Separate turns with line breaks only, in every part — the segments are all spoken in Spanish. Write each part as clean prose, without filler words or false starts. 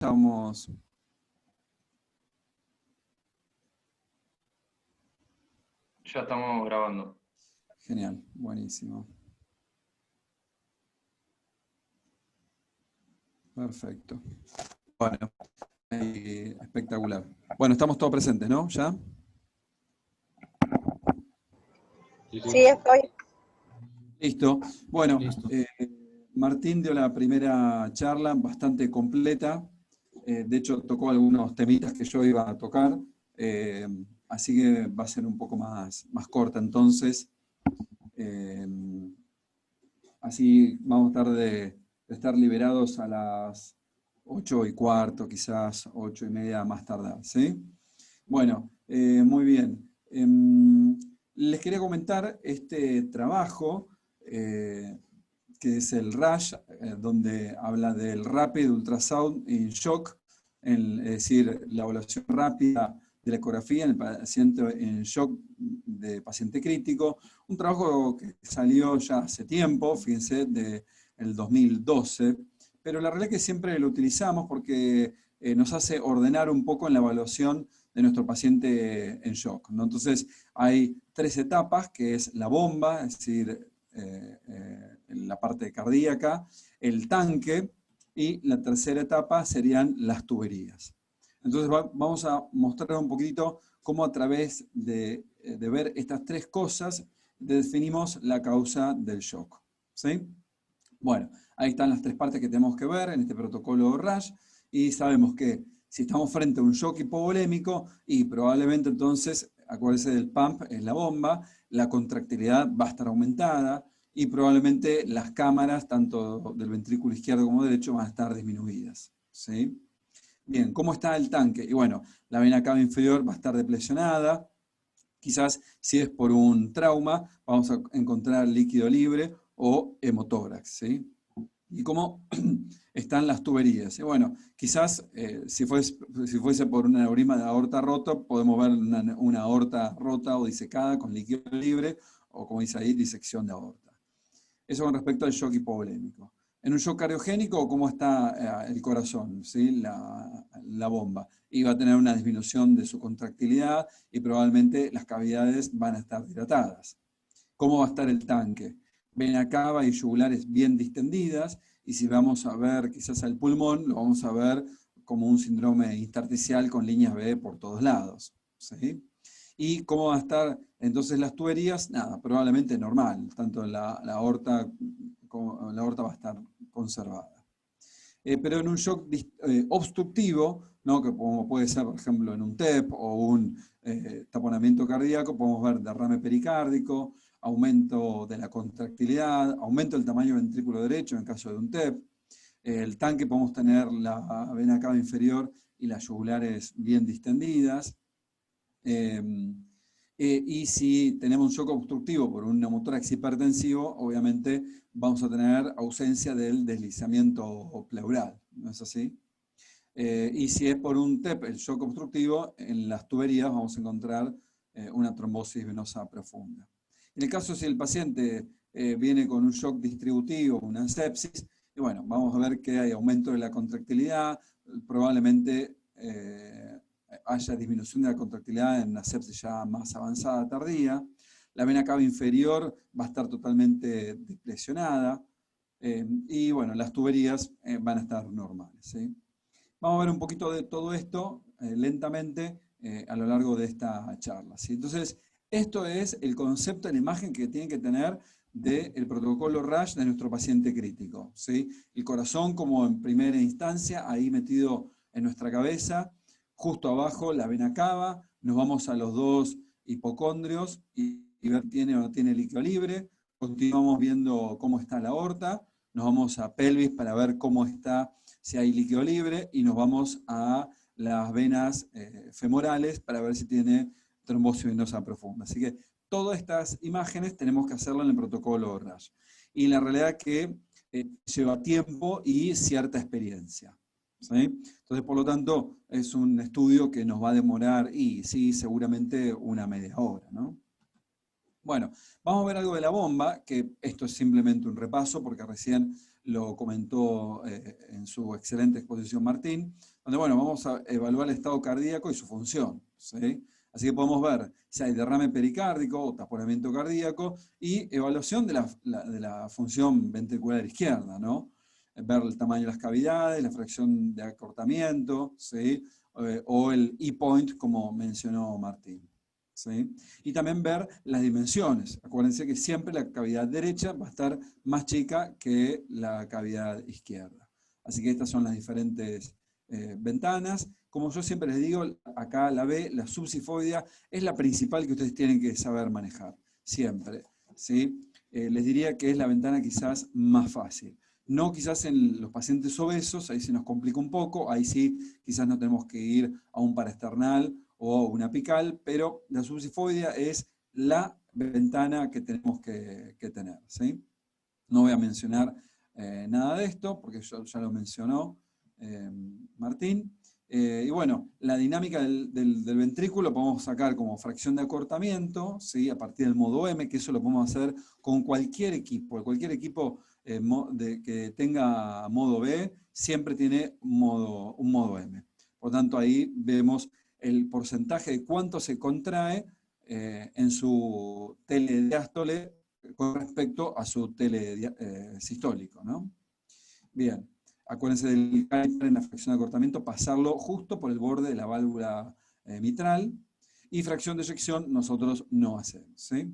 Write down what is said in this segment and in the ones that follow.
Estamos.
Ya estamos grabando.
Genial, buenísimo. Perfecto. Bueno, espectacular. Bueno, estamos todos presentes, ¿no? ¿Ya?
Sí, estoy.
Listo. Bueno,
Listo.
Martín dio la primera charla bastante completa. De hecho, tocó algunos temitas que yo iba a tocar. Así que va a ser un poco más corta entonces. Así vamos a estar de estar liberados a las 8:15, quizás 8:30 más tardar, ¿sí? Bueno, muy bien. Les quería comentar este trabajo, que es el RASH, donde habla del Rapid Ultrasound in Shock, es decir, la evaluación rápida de la ecografía en el paciente en shock de paciente crítico. Un trabajo que salió ya hace tiempo, fíjense, del 2012, pero la realidad es que siempre lo utilizamos porque nos hace ordenar un poco en la evaluación de nuestro paciente en shock, ¿no? Entonces, hay 3 etapas, que es la bomba, es decir, la parte cardíaca, el tanque, y la tercera etapa serían las tuberías. Entonces vamos a mostrar un poquito cómo a través de ver estas 3 cosas definimos la causa del shock, ¿sí? Bueno, ahí están las 3 partes que tenemos que ver en este protocolo RASH, y sabemos que si estamos frente a un shock hipovolémico, y probablemente entonces, acuérdense del pump, es la bomba, la contractilidad va a estar aumentada, y probablemente las cámaras, tanto del ventrículo izquierdo como derecho, van a estar disminuidas, ¿sí? Bien, ¿cómo está el tanque? Y bueno, la vena cava inferior va a estar depresionada. Quizás si es por un trauma, vamos a encontrar líquido libre o hemotórax, ¿sí? ¿Y cómo están las tuberías? Y bueno, quizás si fuese por un aneurisma de aorta rota, podemos ver una aorta rota o disecada con líquido libre, o como dice ahí, disección de aorta. Eso con respecto al shock hipovolémico. En un shock cardiogénico, ¿cómo está el corazón? ¿Sí? La bomba. Y va a tener una disminución de su contractilidad y probablemente las cavidades van a estar dilatadas. ¿Cómo va a estar el tanque? Vena cava y yugulares bien distendidas, y si vamos a ver quizás al pulmón, lo vamos a ver como un síndrome intersticial con líneas B por todos lados, ¿sí? ¿Y cómo van a estar entonces las tuberías? Nada, probablemente normal, tanto la aorta va a estar conservada. Pero en un shock obstructivo, ¿no? Que como puede ser, por ejemplo, en un TEP o un taponamiento cardíaco, podemos ver derrame pericárdico, aumento de la contractilidad, aumento del tamaño del ventrículo derecho en caso de un TEP. El tanque podemos tener la vena cava inferior y las yugulares bien distendidas. Y si tenemos un shock obstructivo por un neumotórax hipertensivo, obviamente vamos a tener ausencia del deslizamiento pleural, ¿no es así? Y si es por un TEP, el shock obstructivo, en las tuberías vamos a encontrar una trombosis venosa profunda. En el caso si el paciente viene con un shock distributivo, una sepsis, y bueno, vamos a ver que hay aumento de la contractilidad, probablemente haya disminución de la contractilidad en una sepsis ya más avanzada, tardía. La vena cava inferior va a estar totalmente depresionada, y bueno, las tuberías van a estar normales, ¿sí? Vamos a ver un poquito de todo esto lentamente a lo largo de esta charla, ¿sí? Entonces, esto es el concepto de la imagen que tienen que tener del protocolo RASH de nuestro paciente crítico, ¿sí? El corazón como en primera instancia, ahí metido en nuestra cabeza, justo abajo la vena cava, nos vamos a los 2 hipocondrios y ver si tiene o no tiene líquido libre, continuamos viendo cómo está la aorta, nos vamos a pelvis para ver cómo está, si hay líquido libre, y nos vamos a las venas femorales para ver si tiene trombosis venosa profunda. Así que todas estas imágenes tenemos que hacerlas en el protocolo RASH. Y la realidad es que lleva tiempo y cierta experiencia, ¿sí? Entonces, por lo tanto, es un estudio que nos va a demorar, y sí, seguramente una media hora, ¿no? Bueno, vamos a ver algo de la bomba, que esto es simplemente un repaso, porque recién lo comentó en su excelente exposición Martín, donde bueno, vamos a evaluar el estado cardíaco y su función, ¿sí? Así que podemos ver si hay derrame pericárdico o taponamiento cardíaco y evaluación de la función ventricular izquierda, ¿no? Ver el tamaño de las cavidades, la fracción de acortamiento, ¿sí? O el E-point, como mencionó Martín, ¿sí? Y también ver las dimensiones. Acuérdense que siempre la cavidad derecha va a estar más chica que la cavidad izquierda. Así que estas son las diferentes ventanas. Como yo siempre les digo, acá la B, la subsifoidea, es la principal que ustedes tienen que saber manejar, siempre, ¿sí? Les diría que es la ventana quizás más fácil. No quizás en los pacientes obesos, ahí se nos complica un poco, ahí sí quizás no tenemos que ir a un paraesternal o una apical, pero la subsifoidea es la ventana que tenemos que tener, ¿sí? No voy a mencionar nada de esto, porque ya lo mencionó Martín. Y bueno, la dinámica del ventrículo podemos sacar como fracción de acortamiento, ¿sí? A partir del modo M, que eso lo podemos hacer con cualquier equipo. Cualquier equipo que tenga modo B siempre tiene un modo M. Por lo tanto, ahí vemos el porcentaje de cuánto se contrae en su telediástole con respecto a su telesistólico, ¿no? Bien, acuérdense del caliper en la fracción de acortamiento, pasarlo justo por el borde de la válvula mitral, y fracción de eyección nosotros no hacemos, ¿sí?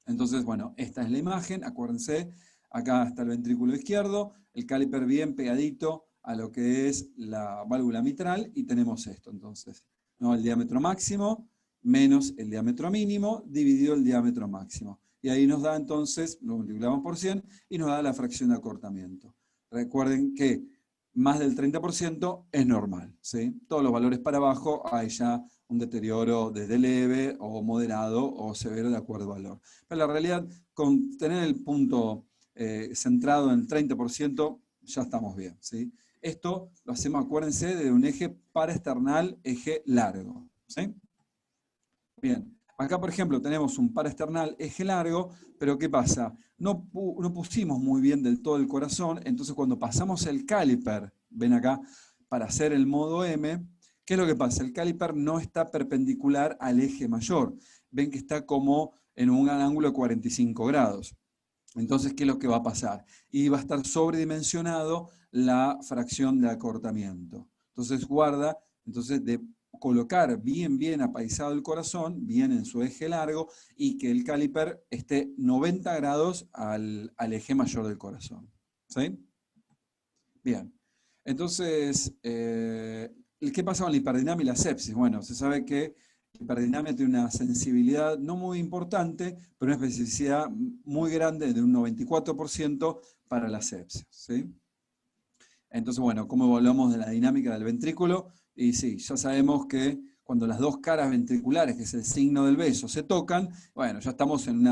Entonces, bueno, esta es la imagen, acuérdense, acá está el ventrículo izquierdo, el caliper bien pegadito a lo que es la válvula mitral, y tenemos esto, entonces, ¿no? El diámetro máximo menos el diámetro mínimo dividido el diámetro máximo. Y ahí nos da entonces, lo multiplicamos por 100, y nos da la fracción de acortamiento. Recuerden que más del 30% es normal, ¿sí? Todos los valores para abajo hay ya un deterioro desde leve o moderado o severo de acuerdo al valor. Pero la realidad, con tener el punto centrado en el 30%, ya estamos bien, ¿sí? Esto lo hacemos, acuérdense, de un eje paraesternal, eje largo, ¿sí? Bien. Acá, por ejemplo, tenemos un paraesternal eje largo, pero ¿qué pasa? No pusimos muy bien del todo el corazón, entonces cuando pasamos el caliper, ven acá, para hacer el modo M, ¿qué es lo que pasa? El caliper no está perpendicular al eje mayor. Ven que está como en un ángulo de 45 grados. Entonces, ¿qué es lo que va a pasar? Y va a estar sobredimensionado la fracción de acortamiento. Entonces, guarda, entonces, de colocar bien apaisado el corazón, bien en su eje largo, y que el caliper esté 90 grados al eje mayor del corazón. ¿Sí? Bien. Entonces, ¿qué pasa con la hiperdinamia y la sepsis? Bueno, se sabe que la hiperdinamia tiene una sensibilidad no muy importante, pero una especificidad muy grande de un 94% para la sepsis, ¿sí? Entonces, bueno, ¿cómo evaluamos de la dinámica del ventrículo? Y sí, ya sabemos que cuando las dos caras ventriculares, que es el signo del beso, se tocan, bueno, ya estamos en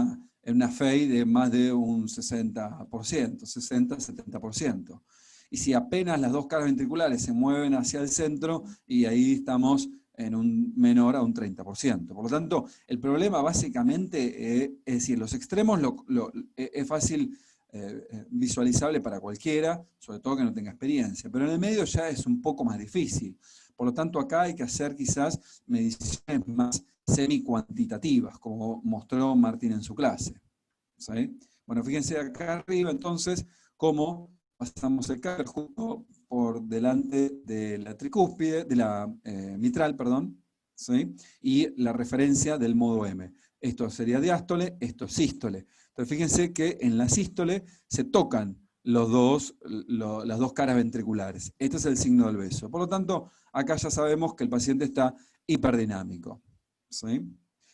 una FEI de más de un 60%, 60-70%. Y si apenas las dos caras ventriculares se mueven hacia el centro, y ahí estamos en un menor a un 30%. Por lo tanto, el problema básicamente, es decir, los extremos es fácil visualizable para cualquiera, sobre todo que no tenga experiencia, pero en el medio ya es un poco más difícil. Por lo tanto, acá hay que hacer quizás mediciones más semi-cuantitativas, como mostró Martín en su clase, ¿sí? Bueno, fíjense acá arriba entonces cómo pasamos el cálculo justo por delante de la tricúspide, de la mitral, perdón, ¿sí? Y la referencia del modo M. Esto sería diástole, esto es sístole. Entonces fíjense que en la sístole se tocan las dos caras ventriculares. Este es el signo del beso. Por lo tanto, acá ya sabemos que el paciente está hiperdinámico, ¿sí?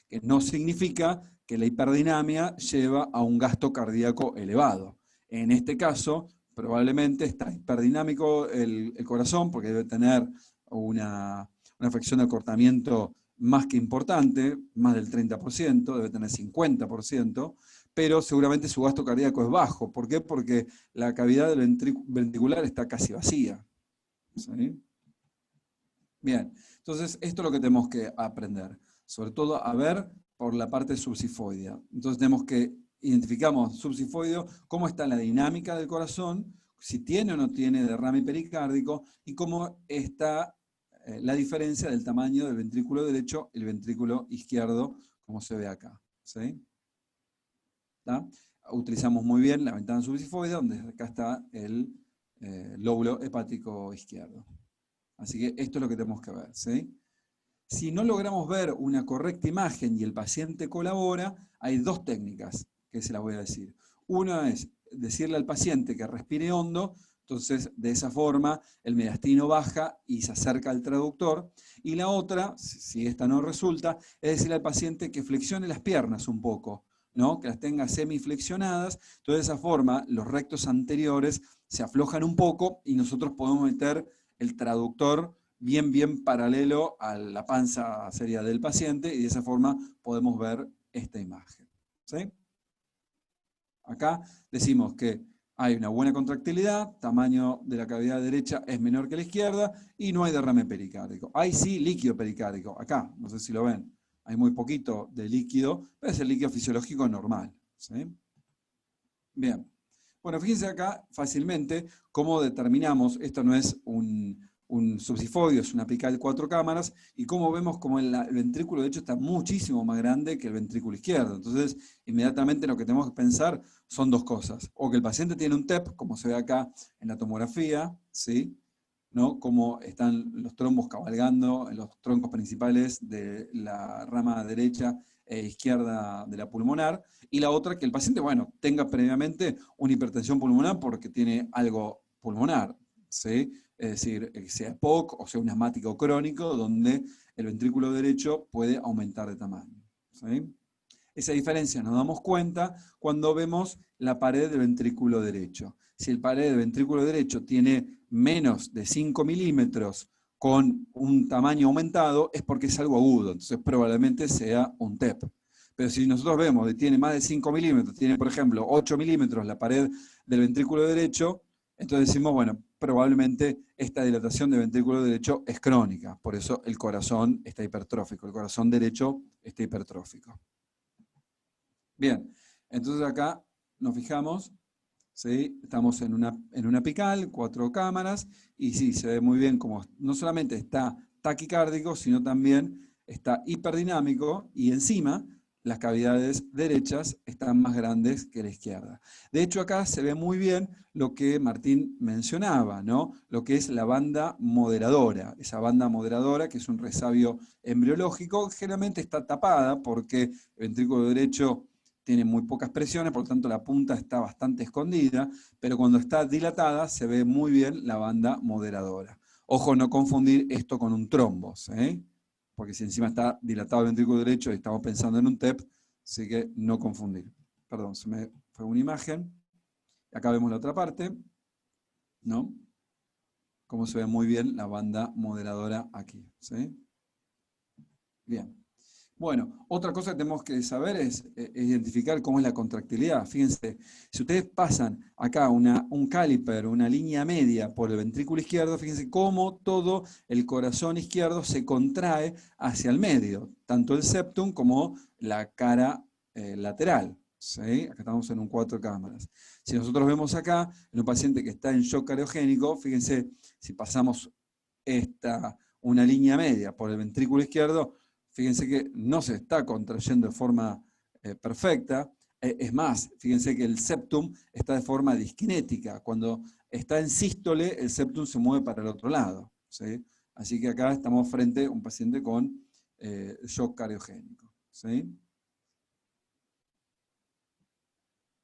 Que no significa que la hiperdinamia lleva a un gasto cardíaco elevado. En este caso, probablemente está hiperdinámico el corazón, porque debe tener una fracción de acortamiento más que importante, más del 30%, debe tener 50%, pero seguramente su gasto cardíaco es bajo. ¿Por qué? Porque la cavidad del ventricular está casi vacía, ¿sí? Bien, entonces esto es lo que tenemos que aprender, sobre todo a ver por la parte subsifoidea. Entonces tenemos que identificamos subsifoideo, cómo está la dinámica del corazón, si tiene o no tiene derrame pericárdico, y cómo está la diferencia del tamaño del ventrículo derecho y el ventrículo izquierdo, como se ve acá. ¿Sí? ¿Tá? Utilizamos muy bien la ventana subsifoide, donde acá está el lóbulo hepático izquierdo. Así que esto es lo que tenemos que ver. ¿Sí? Si no logramos ver una correcta imagen y el paciente colabora, hay dos técnicas que se las voy a decir. Una es decirle al paciente que respire hondo, entonces de esa forma el mediastino baja y se acerca al traductor. Y la otra, si esta no resulta, es decirle al paciente que flexione las piernas un poco, ¿no? Que las tenga semiflexionadas. Entonces de esa forma los rectos anteriores se aflojan un poco y nosotros podemos meter el traductor bien paralelo a la panza seria del paciente y de esa forma podemos ver esta imagen. ¿Sí? Acá decimos que hay una buena contractilidad, tamaño de la cavidad derecha es menor que la izquierda y no hay derrame pericárdico. Hay sí líquido pericárdico, acá, no sé si lo ven, hay muy poquito de líquido, pero es el líquido fisiológico normal. ¿Sí? Bien. Bueno, fíjense acá fácilmente cómo determinamos, esto no es un subsifoideo, es una apical de 4 cámaras, y cómo vemos como el ventrículo derecho está muchísimo más grande que el ventrículo izquierdo. Entonces, inmediatamente lo que tenemos que pensar son dos cosas. O que el paciente tiene un TEP, como se ve acá en la tomografía, ¿sí? ¿No? Cómo están los trombos cabalgando en los troncos principales de la rama derecha e izquierda de la pulmonar, y la otra que el paciente, bueno, tenga previamente una hipertensión pulmonar porque tiene algo pulmonar, ¿sí? Es decir, que sea POC o sea un asmático crónico, donde el ventrículo derecho puede aumentar de tamaño. ¿Sí? Esa diferencia nos damos cuenta cuando vemos la pared del ventrículo derecho. Si el pared del ventrículo derecho tiene menos de 5 milímetros con un tamaño aumentado, es porque es algo agudo, entonces probablemente sea un TEP. Pero si nosotros vemos que tiene más de 5 milímetros, tiene por ejemplo 8 milímetros la pared del ventrículo derecho, entonces decimos, bueno, probablemente esta dilatación del ventrículo derecho es crónica, por eso el corazón está hipertrófico, el corazón derecho está hipertrófico. Bien, entonces acá nos fijamos, ¿sí? Estamos en una apical, 4 cámaras, y sí, se ve muy bien como no solamente está taquicárdico, sino también está hiperdinámico, y encima las cavidades derechas están más grandes que la izquierda. De hecho, acá se ve muy bien lo que Martín mencionaba, ¿no? Lo que es la banda moderadora. Esa banda moderadora, que es un resabio embriológico, generalmente está tapada porque el ventrículo derecho tiene muy pocas presiones, por lo tanto la punta está bastante escondida, pero cuando está dilatada se ve muy bien la banda moderadora. Ojo, no confundir esto con un trombo, ¿sí? Porque si encima está dilatado el ventrículo derecho y estamos pensando en un TEP, así que no confundir. Perdón, se me fue una imagen. Acá vemos la otra parte, ¿no? Cómo se ve muy bien la banda moderadora aquí, ¿sí? Bien. Bueno, otra cosa que tenemos que saber es identificar cómo es la contractilidad. Fíjense, si ustedes pasan acá un caliper, una línea media por el ventrículo izquierdo, fíjense cómo todo el corazón izquierdo se contrae hacia el medio, tanto el septum como la cara lateral. ¿Sí? Acá estamos en un 4 cámaras. Si nosotros vemos acá, en un paciente que está en shock cariogénico, fíjense, si pasamos una línea media por el ventrículo izquierdo, fíjense que no se está contrayendo de forma perfecta. Es más, fíjense que el septum está de forma diskinética. Cuando está en sístole, el septum se mueve para el otro lado. ¿Sí? Así que acá estamos frente a un paciente con shock cariogénico. ¿Sí?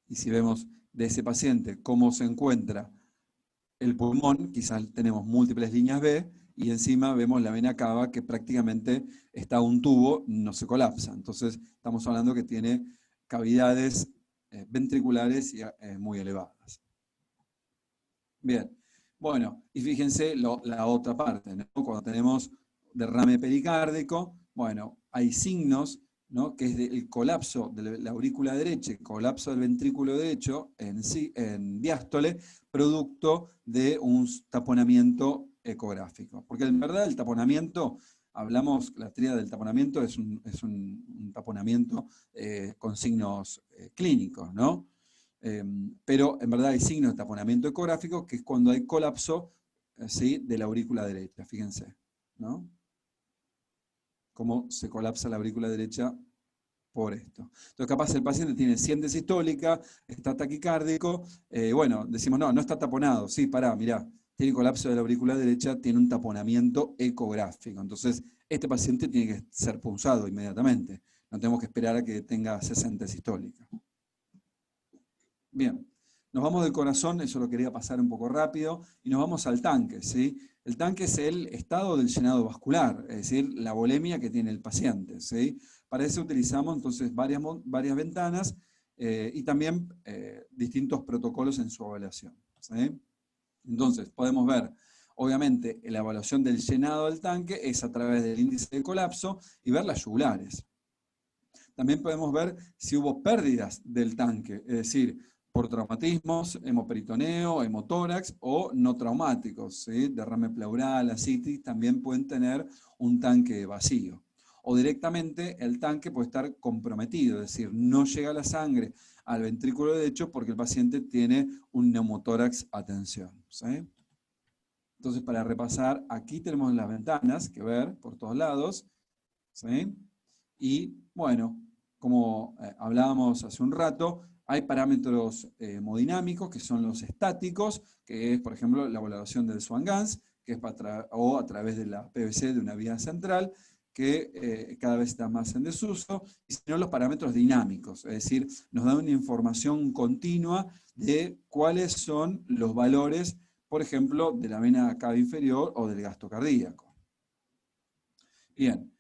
Y si vemos de ese paciente cómo se encuentra el pulmón, quizás tenemos múltiples líneas B, y encima vemos la vena cava que prácticamente está un tubo, no se colapsa. Entonces estamos hablando que tiene cavidades ventriculares muy elevadas. Bien, bueno, y fíjense la otra parte, ¿no? Cuando tenemos derrame pericárdico, bueno, hay signos, ¿no? Que es el colapso de la aurícula derecha, el colapso del ventrículo derecho en diástole, producto de un taponamiento ecográfico. Porque en verdad el taponamiento hablamos, la tríada del taponamiento es un taponamiento con signos clínicos, ¿no? Pero en verdad hay signos de taponamiento ecográfico, que es cuando hay colapso, ¿sí?, de la aurícula derecha, fíjense, ¿no? Cómo se colapsa la aurícula derecha por esto. Entonces capaz el paciente tiene siente sistólica, está taquicárdico, bueno, decimos, no está taponado, sí, pará, mirá, tiene colapso de la aurícula derecha, tiene un taponamiento ecográfico. Entonces, este paciente tiene que ser punzado inmediatamente. No tenemos que esperar a que tenga 60 sistólica. Bien, nos vamos del corazón, eso lo quería pasar un poco rápido, y nos vamos al tanque, ¿sí? El tanque es el estado del llenado vascular, es decir, la volemia que tiene el paciente, ¿sí? Para eso utilizamos entonces varias ventanas y también distintos protocolos en su evaluación, ¿sí? Entonces, podemos ver, obviamente, la evaluación del llenado del tanque es a través del índice de colapso y ver las yugulares. También podemos ver si hubo pérdidas del tanque, es decir, por traumatismos, hemoperitoneo, hemotórax o no traumáticos, ¿sí? Derrame pleural, ascitis, también pueden tener un tanque vacío. O directamente el tanque puede estar comprometido, es decir, no llega la sangre al ventrículo derecho porque el paciente tiene un neumotórax a tensión, ¿sí? Entonces, para repasar, aquí tenemos las ventanas que ver por todos lados, ¿sí? Y bueno, como hablábamos hace un rato, hay parámetros hemodinámicos que son los estáticos, que es, por ejemplo, la valoración del Swan-Ganz, que es o a través de la PVC de una vía central, que cada vez está más en desuso, y sino los parámetros dinámicos, es decir, nos dan una información continua de cuáles son los valores, por ejemplo, de la vena cava inferior o del gasto cardíaco. Bien.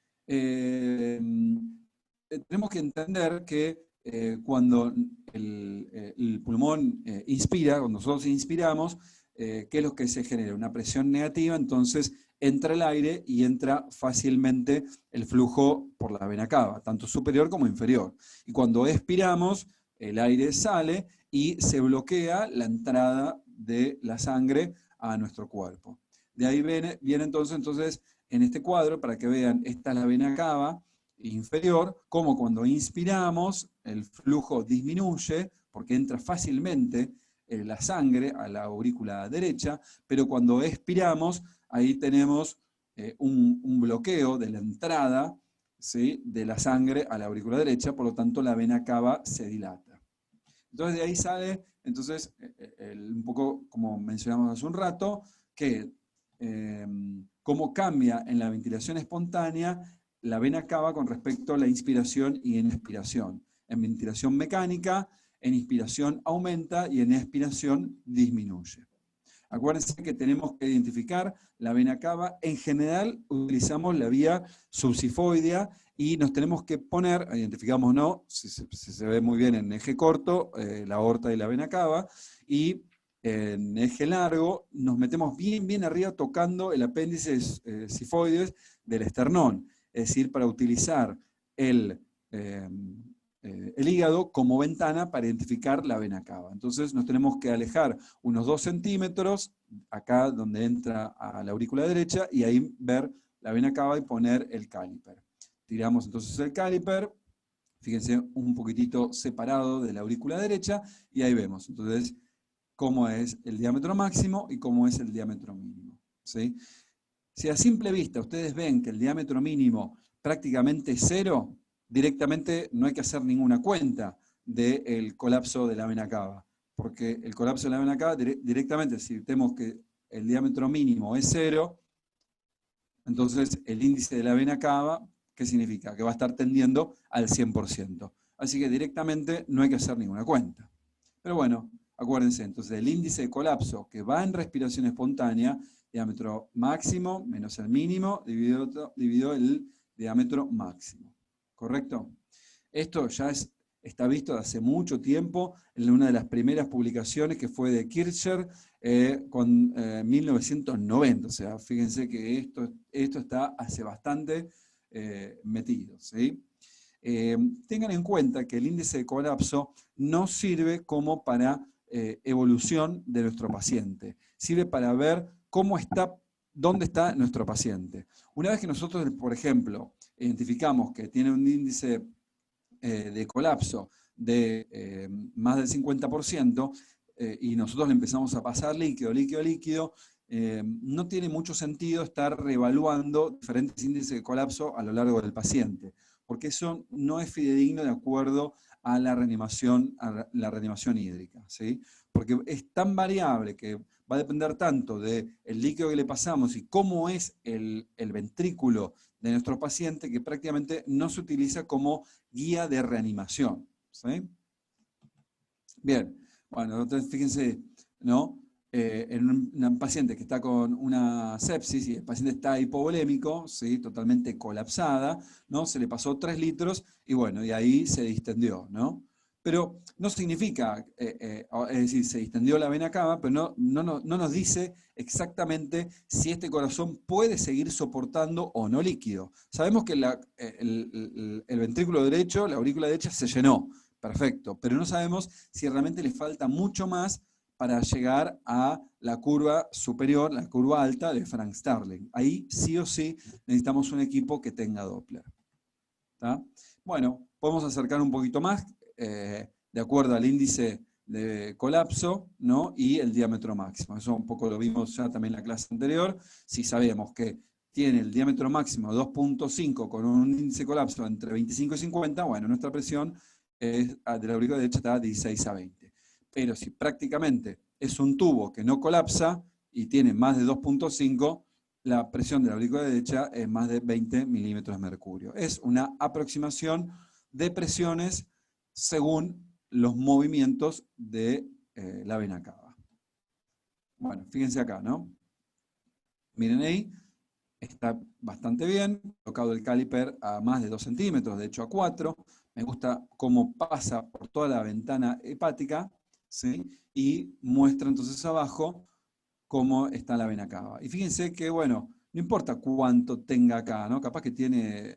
Tenemos que entender que cuando el pulmón inspira, cuando nosotros inspiramos, ¿qué es lo que se genera? Una presión negativa, entonces entra el aire y entra fácilmente el flujo por la vena cava, tanto superior como inferior. Y cuando expiramos, el aire sale y se bloquea la entrada de la sangre a nuestro cuerpo. De ahí viene entonces en este cuadro, para que vean, esta es la vena cava inferior, como cuando inspiramos el flujo disminuye, porque entra fácilmente la sangre a la aurícula derecha, pero cuando expiramos, ahí tenemos un bloqueo de la entrada, ¿sí?, de la sangre a la aurícula derecha, por lo tanto la vena cava se dilata. Entonces de ahí sale, entonces, un poco como mencionamos hace un rato, que cómo cambia en la ventilación espontánea la vena cava con respecto a la inspiración y en expiración. En ventilación mecánica, en inspiración aumenta y en expiración disminuye. Acuérdense que tenemos que identificar la vena cava. En general utilizamos la vía subsifoidea y nos tenemos que poner, identificamos no, si se ve muy bien en eje corto, la aorta y la vena cava, y en eje largo nos metemos bien arriba tocando el apéndice sifoides del esternón, es decir, para utilizar el hígado como ventana para identificar la vena cava. Entonces nos tenemos que alejar unos 2 centímetros, acá donde entra a la aurícula derecha, y ahí ver la vena cava y poner el caliper. Tiramos entonces el caliper, fíjense, un poquitito separado de la aurícula derecha, y ahí vemos entonces cómo es el diámetro máximo y cómo es el diámetro mínimo, ¿sí? Si a simple vista ustedes ven que el diámetro mínimo prácticamente es 0, directamente no hay que hacer ninguna cuenta del colapso de la vena cava, porque el colapso de la vena cava directamente, si tenemos que el diámetro mínimo es 0, entonces el índice de la vena cava, ¿qué significa? Que va a estar tendiendo al 100%. Así que directamente no hay que hacer ninguna cuenta. Pero bueno, acuérdense, entonces el índice de colapso que va en respiración espontánea, diámetro máximo menos el mínimo, dividido el diámetro máximo. ¿Correcto? Esto ya está visto de hace mucho tiempo en una de las primeras publicaciones que fue de Kircher con 1990. O sea, fíjense que esto está hace bastante metido, ¿sí? Tengan en cuenta que el índice de colapso no sirve como para evolución de nuestro paciente. Sirve para ver cómo está ¿dónde está nuestro paciente? Una vez que nosotros, por ejemplo, identificamos que tiene un índice de colapso de más del 50%, y nosotros le empezamos a pasar líquido, no tiene mucho sentido estar reevaluando diferentes índices de colapso a lo largo del paciente, porque eso no es fidedigno de acuerdo a la reanimación hídrica, ¿sí? Porque es tan variable que va a depender tanto del líquido que le pasamos y cómo es el ventrículo de nuestro paciente, que prácticamente no se utiliza como guía de reanimación, ¿sí? Bien, bueno, entonces fíjense, ¿no? En un paciente que está con una sepsis y el paciente está hipovolémico, ¿sí? Totalmente colapsada, ¿no? Se le pasó 3 litros y bueno, y ahí se distendió, ¿no? Pero no significa, es decir, se distendió la vena cava, pero no nos dice exactamente si este corazón puede seguir soportando o no líquido. Sabemos que el ventrículo derecho, la aurícula derecha se llenó, perfecto, pero no sabemos si realmente le falta mucho más para llegar a la curva superior, la curva alta de Frank Starling. Ahí sí o sí necesitamos un equipo que tenga Doppler. ¿Tá? Bueno, podemos acercar un poquito más, de acuerdo al índice de colapso, ¿no? Y el diámetro máximo. Eso un poco lo vimos ya también en la clase anterior. Si sabemos que tiene el diámetro máximo 2.5 con un índice de colapso entre 25 y 50, bueno, nuestra presión de la aurícula derecha está 16 a 20. Pero si prácticamente es un tubo que no colapsa y tiene más de 2.5, la presión de la aurícula derecha es más de 20 milímetros de mercurio. Es una aproximación de presiones según los movimientos de la vena cava. Bueno, fíjense acá, ¿no? Miren ahí, está bastante bien, colocado el caliper a más de 2 centímetros, de hecho a 4. Me gusta cómo pasa por toda la ventana hepática, ¿sí? Y muestra entonces abajo cómo está la vena cava. Y fíjense que, bueno, no importa cuánto tenga acá, ¿no? Capaz que tiene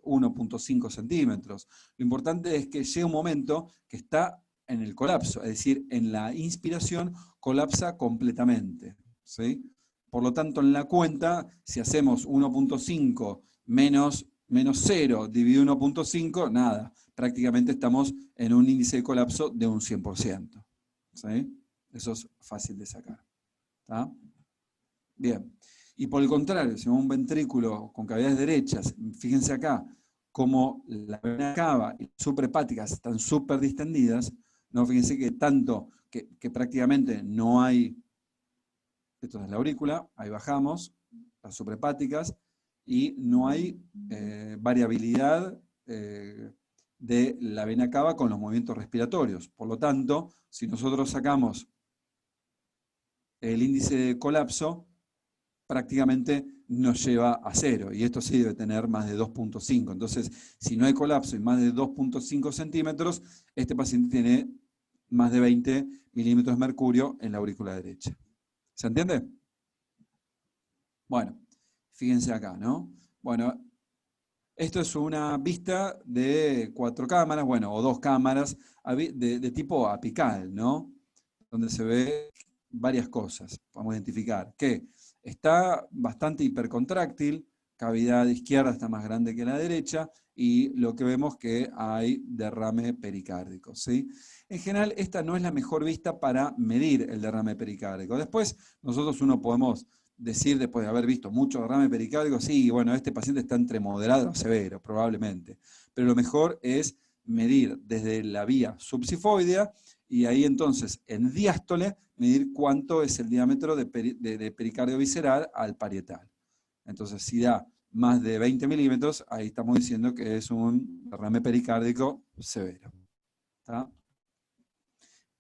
1.5 centímetros. Lo importante es que llega un momento que está en el colapso, es decir, en la inspiración colapsa completamente, ¿sí? Por lo tanto, en la cuenta, si hacemos 1.5 menos 0 dividido 1.5, nada, prácticamente estamos en un índice de colapso de un 100%. ¿Sí? Eso es fácil de sacar. ¿Tá? Bien. Y por el contrario, si un ventrículo con cavidades derechas, fíjense acá, como la vena cava y las suprahepáticas están súper distendidas, ¿no? Fíjense que tanto que prácticamente no hay, esto es la aurícula, ahí bajamos, las suprahepáticas, y no hay variabilidad de la vena cava con los movimientos respiratorios. Por lo tanto, si nosotros sacamos el índice de colapso, prácticamente nos lleva a 0, y esto sí debe tener más de 2.5. Entonces, si no hay colapso y más de 2.5 centímetros, este paciente tiene más de 20 milímetros de mercurio en la aurícula derecha. ¿Se entiende? Bueno, fíjense acá, ¿no? Bueno, esto es una vista de 4 cámaras, bueno, o 2 cámaras de tipo apical, ¿no? Donde se ve varias cosas. Podemos identificar que está bastante hipercontráctil, cavidad izquierda está más grande que la derecha, y lo que vemos que hay derrame pericárdico, ¿sí? En general, esta no es la mejor vista para medir el derrame pericárdico. Después, uno podemos decir, después de haber visto mucho derrame pericárdico, sí, bueno, este paciente está entre moderado a severo, probablemente. Pero lo mejor es medir desde la vía subsifoidea, y ahí entonces, en diástole, medir cuánto es el diámetro de pericardio visceral al parietal. Entonces, si da más de 20 milímetros, ahí estamos diciendo que es un derrame pericárdico severo. ¿Tá?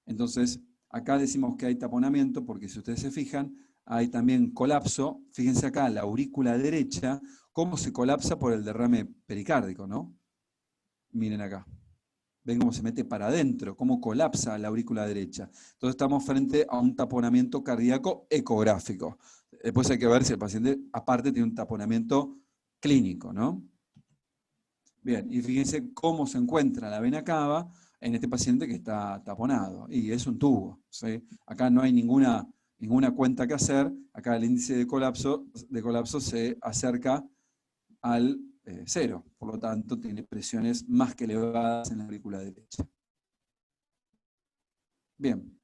Entonces, acá decimos que hay taponamiento, porque si ustedes se fijan, hay también colapso. Fíjense acá, la aurícula derecha, cómo se colapsa por el derrame pericárdico, ¿no? Miren acá. Ven cómo se mete para adentro, cómo colapsa la aurícula derecha. Entonces estamos frente a un taponamiento cardíaco ecográfico. Después hay que ver si el paciente, aparte, tiene un taponamiento clínico, ¿no? Bien, y fíjense cómo se encuentra la vena cava en este paciente que está taponado. Y es un tubo, ¿sí? Acá no hay ninguna ninguna cuenta que hacer, acá el índice de colapso se acerca al 0, por lo tanto tiene presiones más que elevadas en la aurícula derecha. Bien,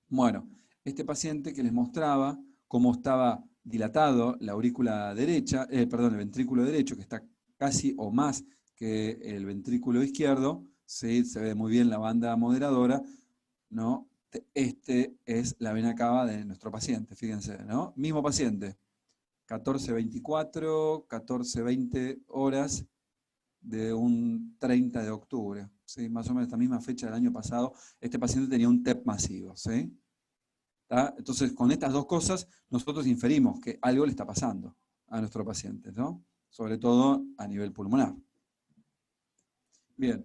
bueno, este paciente que les mostraba cómo estaba dilatado la aurícula derecha, el ventrículo derecho, que está casi o más que el ventrículo izquierdo, ¿sí? Se ve muy bien la banda moderadora, ¿no? Este es la vena cava de nuestro paciente, fíjense, ¿no? Mismo paciente, 14:24, 14:20 horas de un 30 de octubre, ¿sí? Más o menos esta misma fecha del año pasado, este paciente tenía un TEP masivo, ¿sí? ¿Tá? Entonces, con estas dos cosas, nosotros inferimos que algo le está pasando a nuestro paciente, ¿no? Sobre todo a nivel pulmonar. Bien,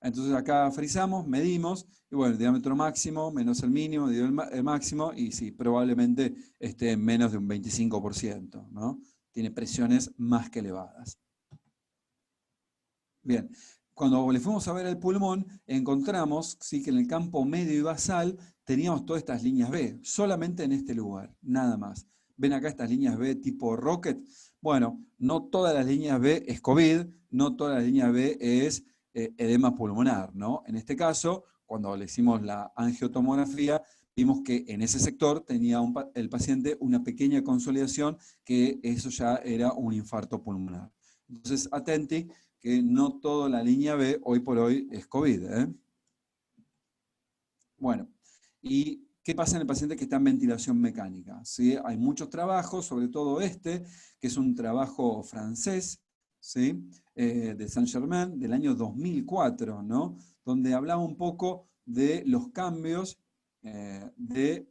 entonces acá frizamos, medimos, y bueno, el diámetro máximo menos el mínimo, el máximo, y sí, probablemente esté en menos de un 25%, ¿no? Tiene presiones más que elevadas. Bien, cuando le fuimos a ver el pulmón, encontramos, sí, que en el campo medio y basal teníamos todas estas líneas B, solamente en este lugar, nada más. ¿Ven acá estas líneas B tipo rocket? Bueno, no todas las líneas B es COVID, no todas las líneas B es edema pulmonar, ¿no? En este caso, cuando le hicimos la angiotomografía, vimos que en ese sector tenía el paciente una pequeña consolidación, que eso ya era un infarto pulmonar. Entonces, atenti, que no toda la línea B hoy por hoy es COVID, ¿eh? Bueno, ¿y qué pasa en el paciente que está en ventilación mecánica? ¿Sí? Hay muchos trabajos, sobre todo este, que es un trabajo francés, ¿sí? De Saint-Germain, del año 2004, ¿no? Donde hablaba un poco de los cambios de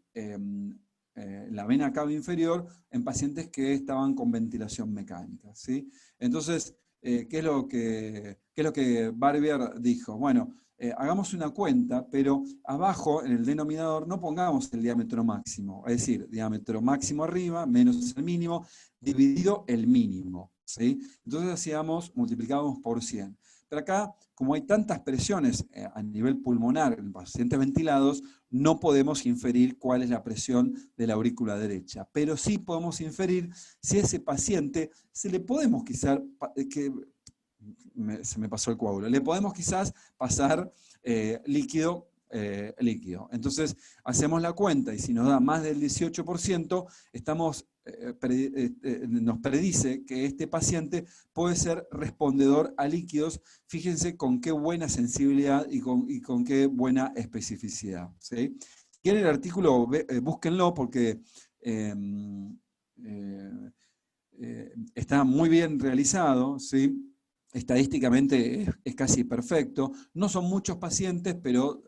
la vena cava inferior en pacientes que estaban con ventilación mecánica, ¿sí? Entonces, ¿qué es lo que Barbier dijo? Bueno, hagamos una cuenta, pero abajo en el denominador no pongamos el diámetro máximo, es decir, diámetro máximo arriba menos el mínimo, dividido el mínimo, ¿sí? Entonces multiplicábamos por 100. Pero acá, como hay tantas presiones a nivel pulmonar en pacientes ventilados, no podemos inferir cuál es la presión de la aurícula derecha, pero sí podemos inferir si a ese paciente se le podemos quizás, se me pasó el coágulo, le podemos quizás pasar líquido. Entonces, hacemos la cuenta y si nos da más del 18%, nos predice que este paciente puede ser respondedor a líquidos. Fíjense con qué buena sensibilidad y con qué buena especificidad, ¿sí? Si quieren el artículo, búsquenlo porque está muy bien realizado, ¿sí? Estadísticamente es casi perfecto. No son muchos pacientes, pero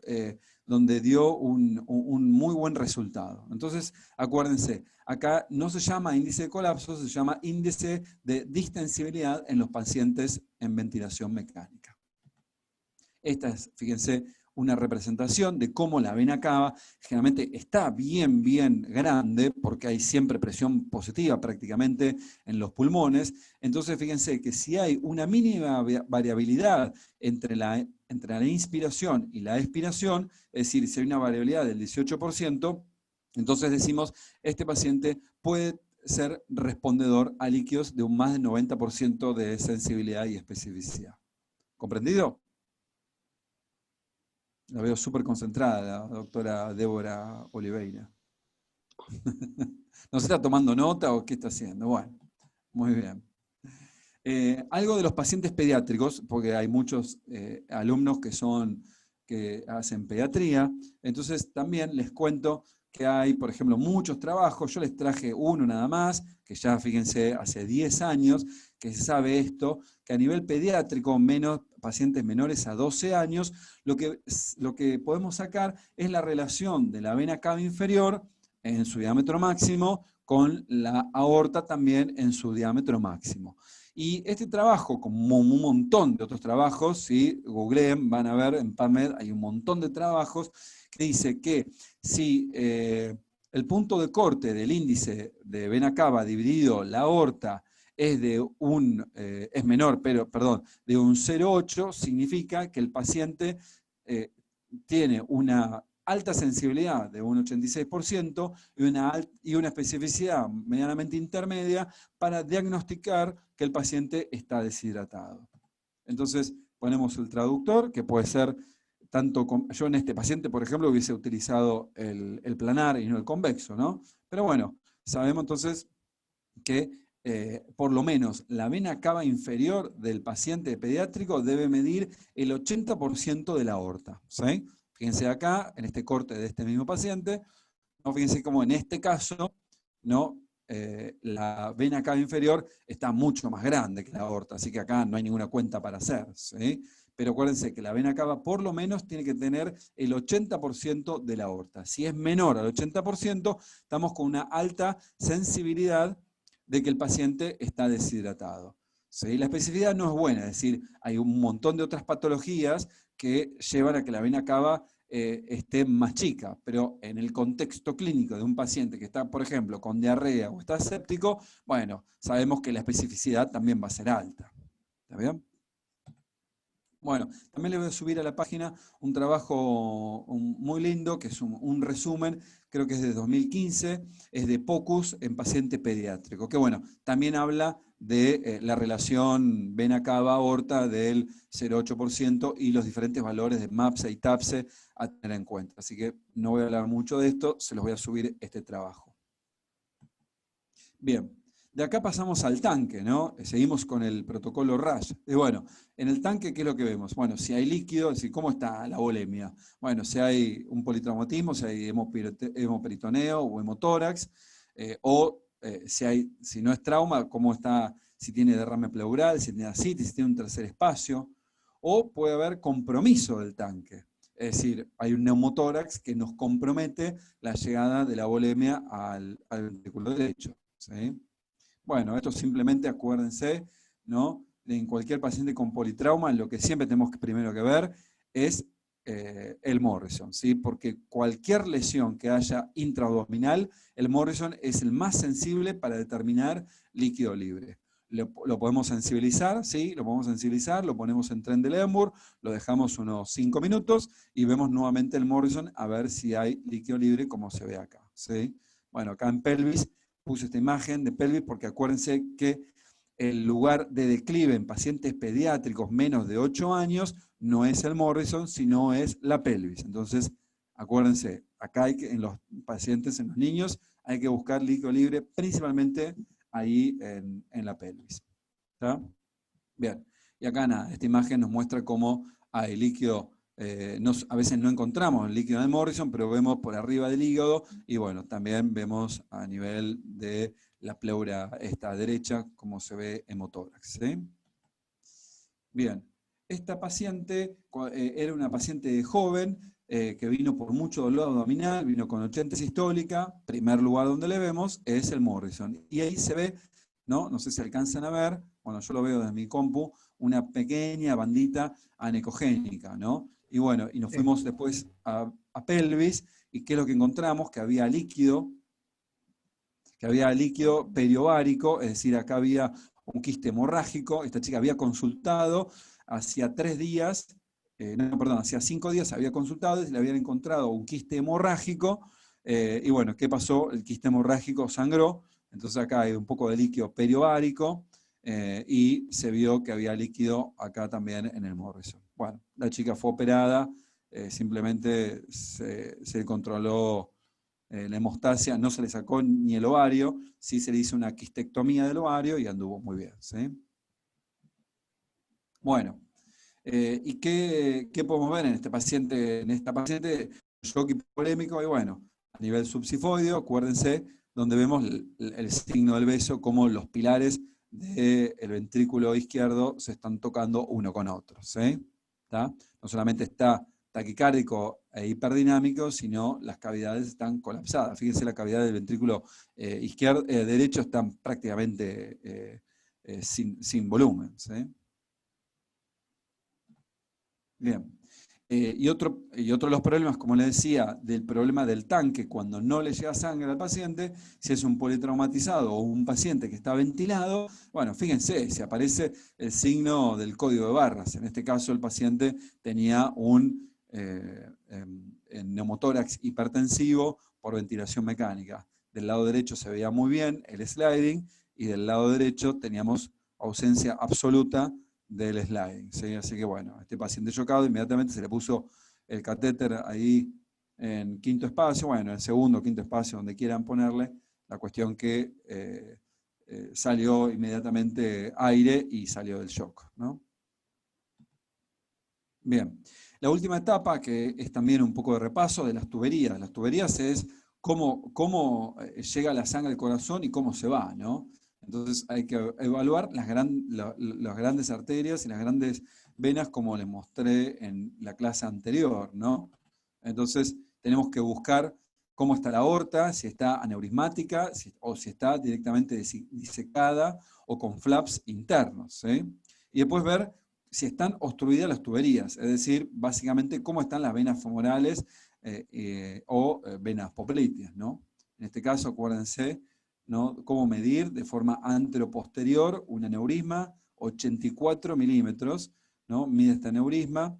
donde dio un muy buen resultado. Entonces, acuérdense, acá no se llama índice de colapso, se llama índice de distensibilidad en los pacientes en ventilación mecánica. Esta es, fíjense, una representación de cómo la vena cava generalmente está bien grande, porque hay siempre presión positiva prácticamente en los pulmones. Entonces, fíjense que si hay una mínima variabilidad entre la inspiración y la expiración, es decir, si hay una variabilidad del 18%, entonces decimos, este paciente puede ser respondedor a líquidos de un más del 90% de sensibilidad y especificidad. ¿Comprendido? La veo súper concentrada, la doctora Débora Oliveira. ¿No se está tomando nota o qué está haciendo? Bueno, muy bien. Algo de los pacientes pediátricos, porque hay muchos alumnos que hacen pediatría, entonces también les cuento que hay, por ejemplo, muchos trabajos. Yo les traje uno nada más, que ya fíjense, hace 10 años, que se sabe esto, que a nivel pediátrico, pacientes menores a 12 años, lo que podemos sacar es la relación de la vena cava inferior en su diámetro máximo con la aorta también en su diámetro máximo. Y este trabajo, como un montón de otros trabajos, si googleen, van a ver en PubMed, hay un montón de trabajos que dice que si el punto de corte del índice de vena cava dividido la aorta es de es menor, pero, perdón, de un 0,8, significa que el paciente tiene una alta sensibilidad de un 86% y una especificidad medianamente intermedia para diagnosticar que el paciente está deshidratado. Entonces ponemos el traductor, que puede ser tanto, yo en este paciente, por ejemplo, hubiese utilizado el planar y no el convexo, ¿no? Pero bueno, sabemos entonces que por lo menos la vena cava inferior del paciente pediátrico debe medir el 80% de la aorta, ¿sí? Fíjense acá, en este corte de este mismo paciente, ¿no? Fíjense cómo en este caso, ¿no? La vena cava inferior está mucho más grande que la aorta, así que acá no hay ninguna cuenta para hacer, ¿sí? Pero acuérdense que la vena cava por lo menos tiene que tener el 80% de la aorta. Si es menor al 80%, estamos con una alta sensibilidad de que el paciente está deshidratado. ¿Sí? La especificidad no es buena, es decir, hay un montón de otras patologías que llevan a que la vena cava esté más chica, pero en el contexto clínico de un paciente que está, por ejemplo, con diarrea o está séptico, bueno, sabemos que la especificidad también va a ser alta. ¿Está bien? Bueno, también le voy a subir a la página un trabajo muy lindo, que es un resumen, creo que es de 2015, es de POCUS en paciente pediátrico, que bueno, también habla de la relación vena cava aorta del 0,8% y los diferentes valores de MAPSE y TAPSE a tener en cuenta. Así que no voy a hablar mucho de esto, se los voy a subir este trabajo. Bien. De acá pasamos al tanque, ¿no? Seguimos con el protocolo RASH. Y bueno, en el tanque, ¿qué es lo que vemos? Bueno, si hay líquido, es decir, ¿cómo está la volemia? Bueno, si hay un politraumatismo, si hay hemoperitoneo o hemotórax, si no es trauma, ¿cómo está? Si tiene derrame pleural, si tiene ascitis, si tiene un tercer espacio, o puede haber compromiso del tanque. Es decir, hay un neumotórax que nos compromete la llegada de la volemia al ventrículo derecho, ¿sí? Bueno, esto simplemente acuérdense, ¿no? En cualquier paciente con politrauma, lo que siempre tenemos primero que ver es el Morrison, ¿sí? Porque cualquier lesión que haya intraabdominal, el Morrison es el más sensible para determinar líquido libre. Lo podemos sensibilizar, ¿sí? Lo podemos sensibilizar, lo ponemos en Trendelenburg, lo dejamos unos 5 minutos y vemos nuevamente el Morrison a ver si hay líquido libre como se ve acá, ¿sí? Bueno, acá en pelvis puse esta imagen de pelvis porque acuérdense que el lugar de declive en pacientes pediátricos menos de 8 años no es el Morrison, sino es la pelvis. Entonces, acuérdense, acá hay que, en los pacientes, en los niños, hay que buscar líquido libre principalmente ahí en la pelvis. ¿Está? Bien, y acá nada, esta imagen nos muestra cómo hay líquido. A veces no encontramos el líquido de Morrison, pero vemos por arriba del hígado y bueno, también vemos a nivel de la pleura esta derecha, como se ve hemotórax. ¿Sí? Bien, esta paciente era una paciente joven que vino por mucho dolor abdominal, vino con 80 sistólica, primer lugar donde le vemos es el Morrison. Y ahí se ve, no sé si alcanzan a ver, bueno, yo lo veo desde mi compu, una pequeña bandita anecogénica, ¿no? Y bueno, y nos fuimos después a pelvis, y ¿qué es lo que encontramos? Que había líquido periovárico, es decir, acá había un quiste hemorrágico. Esta chica había consultado hacía 3 días, hacía 5 días había consultado y le habían encontrado un quiste hemorrágico, y bueno, ¿qué pasó? El quiste hemorrágico sangró, entonces acá hay un poco de líquido periovárico, y se vio que había líquido acá también en el Morrison. Bueno, la chica fue operada, simplemente se controló la hemostasia, no se le sacó ni el ovario, sí se le hizo una quistectomía del ovario y anduvo muy bien. ¿Sí? Bueno, ¿y qué podemos ver en este paciente? En esta paciente, shock hipovolémico, y bueno, a nivel subsifoideo, acuérdense, donde vemos el signo del beso, como los pilares del ventrículo izquierdo se están tocando uno con otro. ¿Sí? ¿Tá? No solamente está taquicárdico e hiperdinámico, sino las cavidades están colapsadas. Fíjense, la cavidad del ventrículo derecho están prácticamente sin volumen. ¿Sí? Bien. Y otro de los problemas, como les decía, del problema del tanque, cuando no le llega sangre al paciente, si es un politraumatizado o un paciente que está ventilado, bueno, fíjense, si aparece el signo del código de barras. En este caso, el paciente tenía un en neumotórax hipertensivo por ventilación mecánica. Del lado derecho se veía muy bien el sliding, y del lado derecho teníamos ausencia absoluta del sliding, ¿sí? Así que bueno, este paciente chocado, inmediatamente se le puso el catéter ahí en quinto espacio, bueno, en segundo, quinto espacio, donde quieran ponerle, la cuestión que salió inmediatamente aire y salió del shock, ¿no? Bien, la última etapa, que es también un poco de repaso de las tuberías. Las tuberías es cómo llega la sangre al corazón y cómo se va, ¿no? Entonces hay que evaluar las grandes arterias y las grandes venas, como les mostré en la clase anterior, ¿no? Entonces tenemos que buscar cómo está la aorta, si está aneurismática, o si está directamente disecada o con flaps internos, ¿sí? Y después ver si están obstruidas las tuberías, es decir, básicamente cómo están las venas femorales o venas popliteas, ¿no? En este caso, acuérdense, ¿no?, cómo medir de forma anteroposterior un aneurisma, 84 milímetros, ¿no? Mide este aneurisma,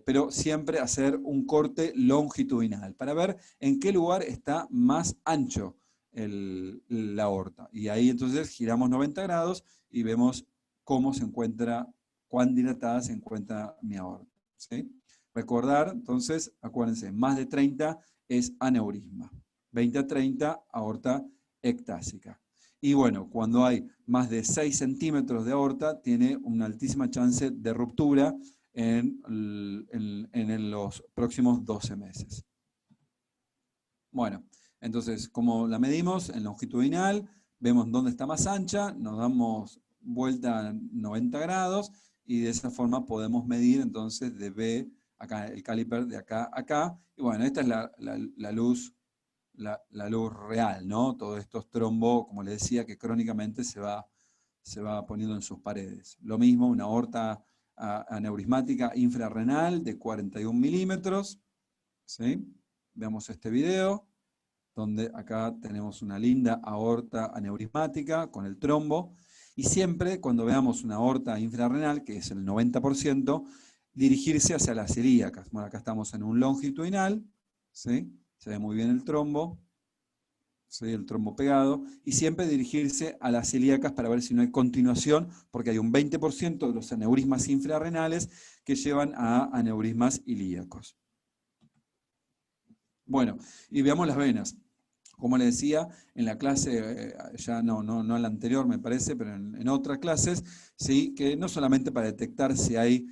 pero siempre hacer un corte longitudinal para ver en qué lugar está más ancho la aorta. Y ahí entonces giramos 90 grados y vemos cómo se encuentra, cuán dilatada se encuentra mi aorta, ¿sí? Recordar, entonces, acuérdense, más de 30 es aneurisma, 20 a 30 aorta ectásica. Y bueno, cuando hay más de 6 centímetros de aorta, tiene una altísima chance de ruptura en los próximos 12 meses. Bueno, entonces, como la medimos en longitudinal, vemos dónde está más ancha, nos damos vuelta a 90 grados, y de esa forma podemos medir entonces de B, acá el caliper de acá a acá, y bueno, esta es la luz real, ¿no? Todos estos trombos, como les decía, que crónicamente se va poniendo en sus paredes. Lo mismo, una aorta aneurismática infrarrenal de 41 milímetros, ¿sí? Veamos este video, donde acá tenemos una linda aorta aneurismática con el trombo, y siempre cuando veamos una aorta infrarrenal, que es el 90%, dirigirse hacia las ilíacas. Bueno, acá estamos en un longitudinal, ¿sí? Se ve muy bien el trombo, ¿sí? El trombo pegado, y siempre dirigirse a las ilíacas para ver si no hay continuación, porque hay un 20% de los aneurismas infrarrenales que llevan a aneurismas ilíacos. Bueno, y veamos las venas. Como les decía, en la clase, ya no en la anterior me parece, pero en otras clases, ¿sí?, que no solamente para detectar si hay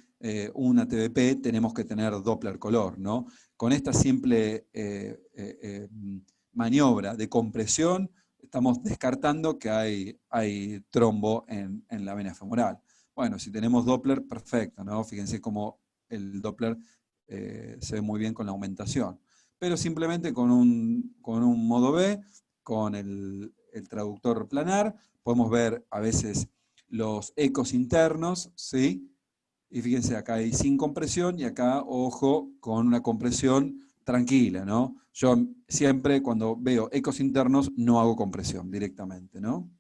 una TBP tenemos que tener Doppler color, ¿no? Con esta simple maniobra de compresión estamos descartando que hay trombo en la vena femoral. Bueno, si tenemos Doppler, perfecto, ¿no? Fíjense cómo el Doppler se ve muy bien con la aumentación. Pero simplemente con un modo B, con el traductor planar, podemos ver a veces los ecos internos, ¿sí? Y fíjense, acá hay sin compresión, y acá, ojo, con una compresión tranquila, ¿no? Yo siempre cuando veo ecos internos no hago compresión directamente, ¿no?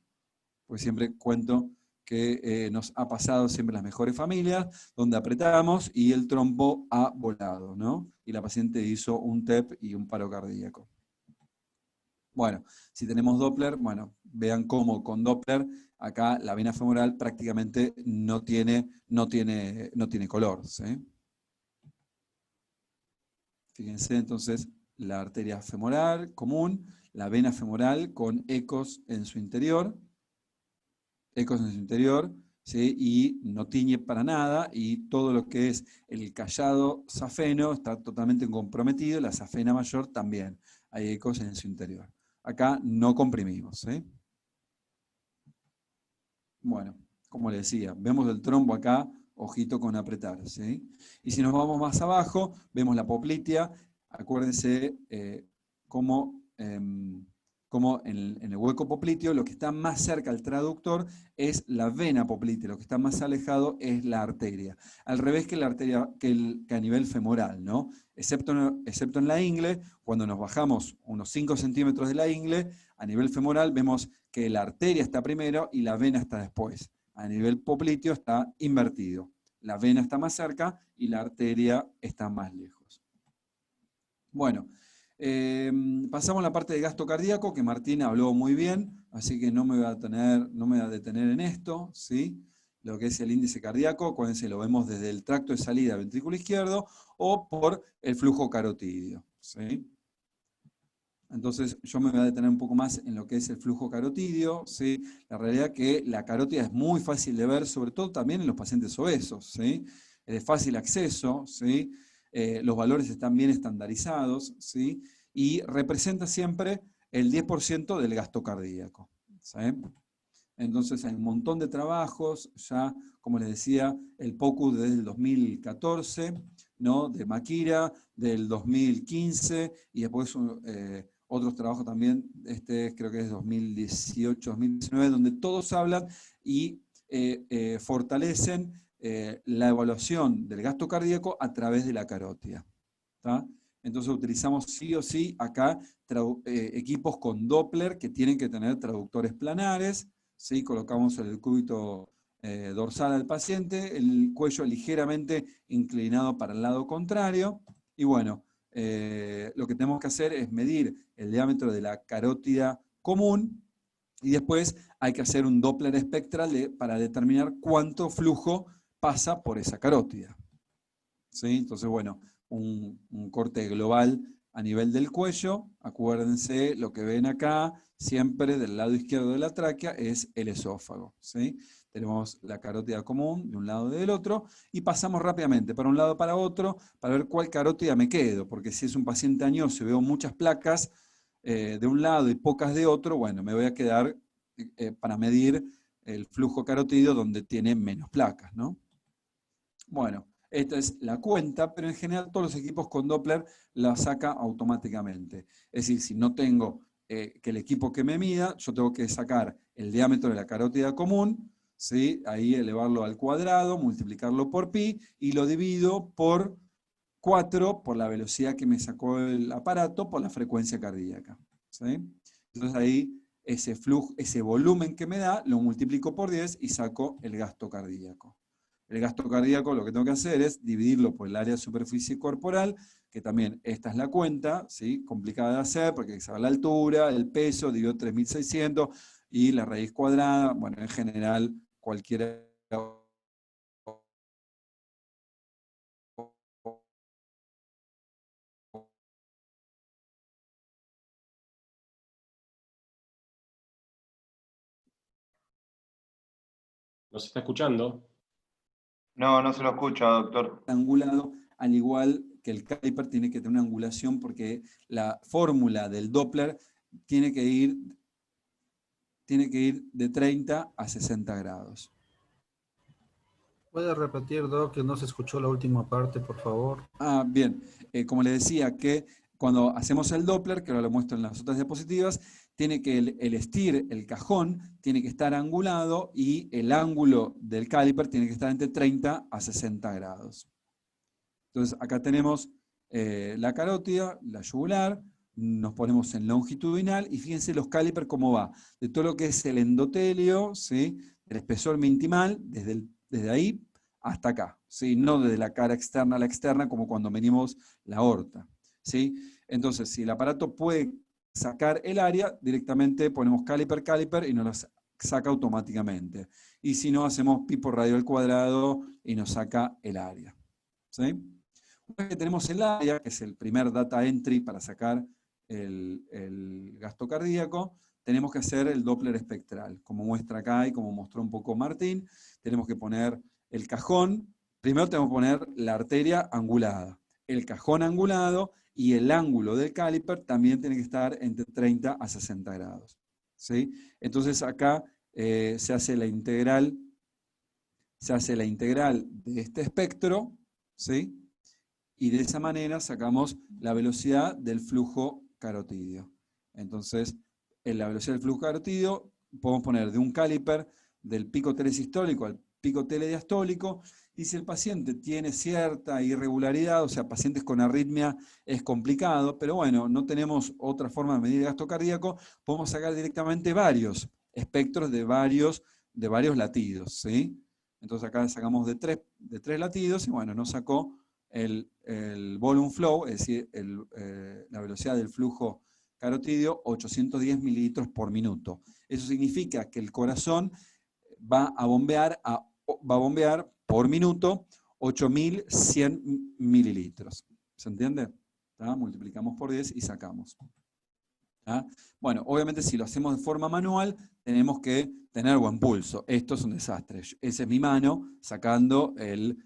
Pues siempre cuento que nos ha pasado siempre en las mejores familias, donde apretamos y el trombo ha volado, ¿no? Y la paciente hizo un TEP y un paro cardíaco. Bueno, si tenemos Doppler, bueno, vean cómo con Doppler, acá la vena femoral prácticamente no tiene color, ¿sí? Fíjense entonces la arteria femoral común, la vena femoral con ecos en su interior, ¿sí? Y no tiñe para nada, y todo lo que es el callado safeno está totalmente comprometido, la safena mayor también, hay ecos en su interior. Acá no comprimimos, ¿sí? Bueno, como les decía, vemos el trombo acá, ojito con apretar, ¿sí? Y si nos vamos más abajo, vemos la poplitea. Acuérdense cómo en el hueco popliteo lo que está más cerca al traductor es la vena poplitea, lo que está más alejado es la arteria. Al revés que la arteria, que a nivel femoral, ¿no? Excepto en la ingle, cuando nos bajamos unos 5 centímetros de la ingle, a nivel femoral vemos que la arteria está primero y la vena está después. A nivel popliteo está invertido. La vena está más cerca y la arteria está más lejos. Bueno, pasamos a la parte de gasto cardíaco, que Martín habló muy bien, así que no me voy a detener en esto, ¿sí? Lo que es el índice cardíaco, acuérdense, lo vemos desde el tracto de salida ventrículo izquierdo o por el flujo carotídeo, ¿sí? Entonces yo me voy a detener un poco más en lo que es el flujo carotídeo, ¿sí? La realidad es que la carótida es muy fácil de ver, sobre todo también en los pacientes obesos, ¿sí? Es de fácil acceso, ¿sí? Los valores están bien estandarizados, ¿sí? Y representa siempre el 10% del gasto cardíaco, ¿sí? Entonces hay un montón de trabajos, ya como les decía, el POCU desde el 2014, ¿no? De Makira, del 2015, y después otros trabajos también, creo que es 2018, 2019, donde todos hablan y fortalecen la evaluación del gasto cardíaco a través de la carótida. ¿Tá? Entonces utilizamos sí o sí acá equipos con Doppler que tienen que tener traductores planares, ¿sí? Colocamos el cúbito dorsal al paciente, el cuello ligeramente inclinado para el lado contrario, y bueno, lo que tenemos que hacer es medir el diámetro de la carótida común, y después hay que hacer un Doppler espectral para determinar cuánto flujo pasa por esa carótida. ¿Sí? Entonces, bueno, un corte global a nivel del cuello. Acuérdense, lo que ven acá, siempre del lado izquierdo de la tráquea, es el esófago. ¿Sí? Tenemos la carótida común de un lado y del otro, y pasamos rápidamente para un lado para otro, para ver cuál carótida me quedo, porque si es un paciente añoso y veo muchas placas de un lado y pocas de otro, bueno, me voy a quedar para medir el flujo carotídeo donde tiene menos placas, ¿no? Bueno, esta es la cuenta, pero en general todos los equipos con Doppler la saca automáticamente. Es decir, si no tengo que el equipo que me mida, yo tengo que sacar el diámetro de la carótida común, ¿sí? Ahí elevarlo al cuadrado, multiplicarlo por pi, y lo divido por 4 por la velocidad que me sacó el aparato, por la frecuencia cardíaca. ¿Sí? Entonces ahí ese flujo, ese volumen que me da, lo multiplico por 10 y saco el gasto cardíaco. El gasto cardíaco lo que tengo que hacer es dividirlo por el área de superficie corporal, que también esta es la cuenta, ¿sí? Complicada de hacer porque hay que saber la altura, el peso, dividido 3600 y la raíz cuadrada. Bueno, en general cualquiera
¿Nos está escuchando?
No, no se lo escucha, doctor.
angulado, al igual que el Kuiper tiene que tener una angulación porque la fórmula del Doppler tiene que ir de 30 a 60 grados.
¿Puede repetir, Doc, que no se escuchó la última parte, por favor?
Bien, como le decía, que cuando hacemos el Doppler, que ahora lo muestro en las otras diapositivas, tiene que el STIR, el cajón, tiene que estar angulado y el ángulo del caliper tiene que estar entre 30 a 60 grados. Entonces acá tenemos la carótida, la yugular, nos ponemos en longitudinal y fíjense los calipers cómo va. De todo lo que es el endotelio, ¿sí? El espesor mintimal, desde ahí hasta acá, ¿sí? No desde la cara externa a la externa como cuando medimos la aorta, ¿sí? Entonces, si el aparato puede sacar el área, directamente ponemos caliper y nos la saca automáticamente. Y si no, hacemos pi por radio al cuadrado y nos saca el área. ¿Sí? Una vez que tenemos el área, que es el primer data entry para sacar el gasto cardíaco, tenemos que hacer el Doppler espectral, como muestra acá y como mostró un poco Martín. Tenemos que poner el cajón, primero tenemos que poner la arteria angulada, el cajón angulado y el ángulo del caliper también tiene que estar entre 30 a 60 grados. ¿Sí? Entonces acá se hace la integral de este espectro, ¿sí? Y de esa manera sacamos la velocidad del flujo carotídeo. Entonces, en la velocidad del flujo carotídeo podemos poner de un caliper del pico telesistólico al pico telediastólico, y si el paciente tiene cierta irregularidad, o sea, pacientes con arritmia es complicado, pero bueno, no tenemos otra forma de medir el gasto cardíaco, podemos sacar directamente varios espectros de varios latidos, ¿sí? Entonces acá sacamos de tres latidos y bueno, nos sacó el volume flow, es decir, la velocidad del flujo carotídeo, 810 mililitros por minuto. Eso significa que el corazón va a bombear por minuto 8.100 mililitros. ¿Se entiende? ¿Tá? Multiplicamos por 10 y sacamos. ¿Tá? Bueno, obviamente si lo hacemos de forma manual, tenemos que tener buen pulso. Esto es un desastre. Esa es mi mano sacando el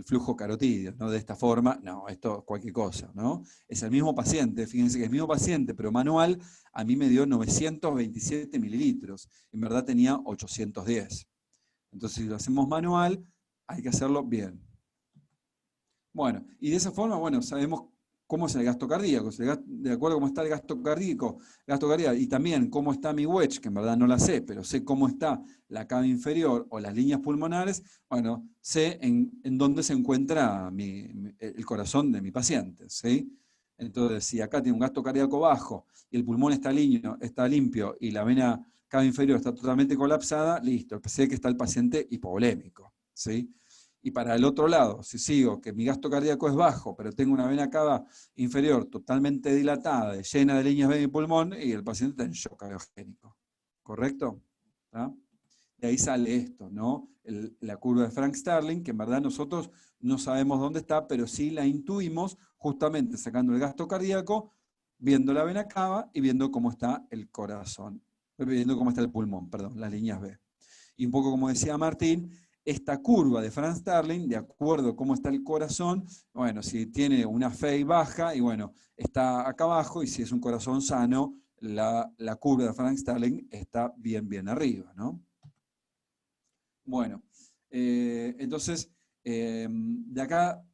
flujo carotídeo, ¿no? De esta forma, no, esto es cualquier cosa, ¿no? Es el mismo paciente, fíjense que es el mismo paciente, pero manual, a mí me dio 927 mililitros. En verdad tenía 810. Entonces, si lo hacemos manual, hay que hacerlo bien. Bueno, y de esa forma, bueno, sabemos cómo es el gasto cardíaco, de acuerdo a cómo está el gasto cardíaco, y también cómo está mi wedge, que en verdad no la sé, pero sé cómo está la cava inferior o las líneas pulmonares, bueno, sé en dónde se encuentra el corazón de mi paciente, ¿sí? Entonces, si acá tiene un gasto cardíaco bajo, y el pulmón está limpio, y la vena cava inferior está totalmente colapsada, listo, sé que está el paciente hipovolémico, ¿sí? Y para el otro lado, si sigo que mi gasto cardíaco es bajo, pero tengo una vena cava inferior totalmente dilatada, llena de líneas de mi pulmón, y el paciente está en shock cariogénico. ¿Correcto? ¿Tá? De ahí sale esto, ¿no? La curva de Frank Starling, que en verdad nosotros no sabemos dónde está, pero sí la intuimos justamente sacando el gasto cardíaco, viendo la vena cava y viendo cómo está el corazón, viendo cómo está el pulmón, perdón, las líneas B. Y un poco como decía Martín, esta curva de Frank Starling, de acuerdo a cómo está el corazón, bueno, si tiene una FEI baja, y bueno, está acá abajo, y si es un corazón sano, la curva de Frank Starling está bien arriba, ¿no? Bueno, entonces, de acá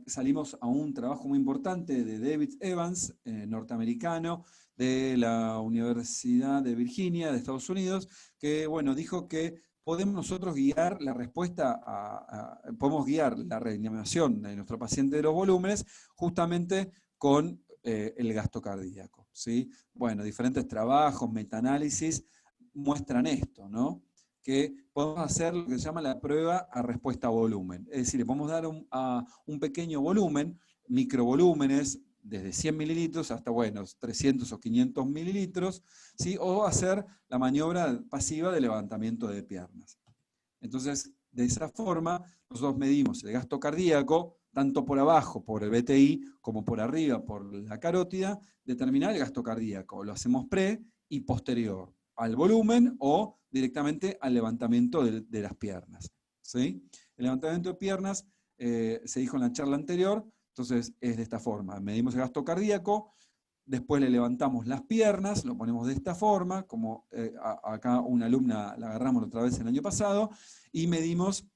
salimos a un trabajo muy importante de David Evans, norteamericano, de la Universidad de Virginia, de Estados Unidos, que, bueno, dijo que podemos nosotros guiar la respuesta, podemos guiar la reanimación de nuestro paciente de los volúmenes justamente con el gasto cardíaco, ¿sí? Bueno, diferentes trabajos, metaanálisis, muestran esto, ¿no? Que podemos hacer lo que se llama la prueba a respuesta a volumen. Es decir, le podemos dar un pequeño volumen, microvolúmenes, desde 100 mililitros hasta, bueno, 300 o 500 mililitros, ¿sí? O hacer la maniobra pasiva de levantamiento de piernas. Entonces, de esa forma, nosotros medimos el gasto cardíaco, tanto por abajo, por el BTI, como por arriba, por la carótida, determinar el gasto cardíaco. Lo hacemos pre y posterior al volumen o directamente al levantamiento de las piernas, ¿sí? El levantamiento de piernas se dijo en la charla anterior. Entonces es de esta forma, medimos el gasto cardíaco, después le levantamos las piernas, lo ponemos de esta forma, como acá una alumna la agarramos otra vez el año pasado, y medimos,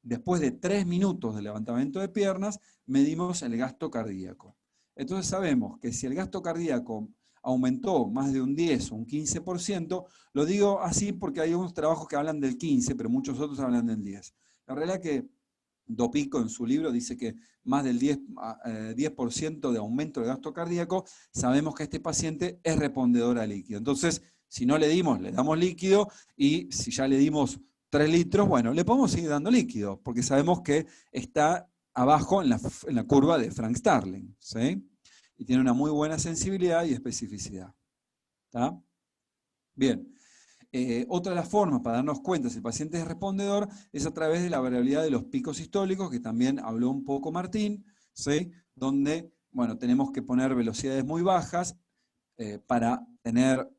después de 3 minutos de levantamiento de piernas, medimos el gasto cardíaco. Entonces sabemos que si el gasto cardíaco aumentó más de un 10 o un 15%, lo digo así porque hay unos trabajos que hablan del 15, pero muchos otros hablan del 10. La realidad es que Dopico en su libro dice que más del 10% de aumento del gasto cardíaco, sabemos que este paciente es respondedor a líquido. Entonces, si no le dimos, le damos líquido, y si ya le dimos 3 litros, bueno, le podemos seguir dando líquido, porque sabemos que está abajo en la curva de Frank Starling, ¿sí? Y tiene una muy buena sensibilidad y especificidad. ¿Está? Bien. Otra de las formas para darnos cuenta si el paciente es respondedor es a través de la variabilidad de los picos sistólicos, que también habló un poco Martín, ¿sí? Donde, bueno, tenemos que poner velocidades muy bajas para tener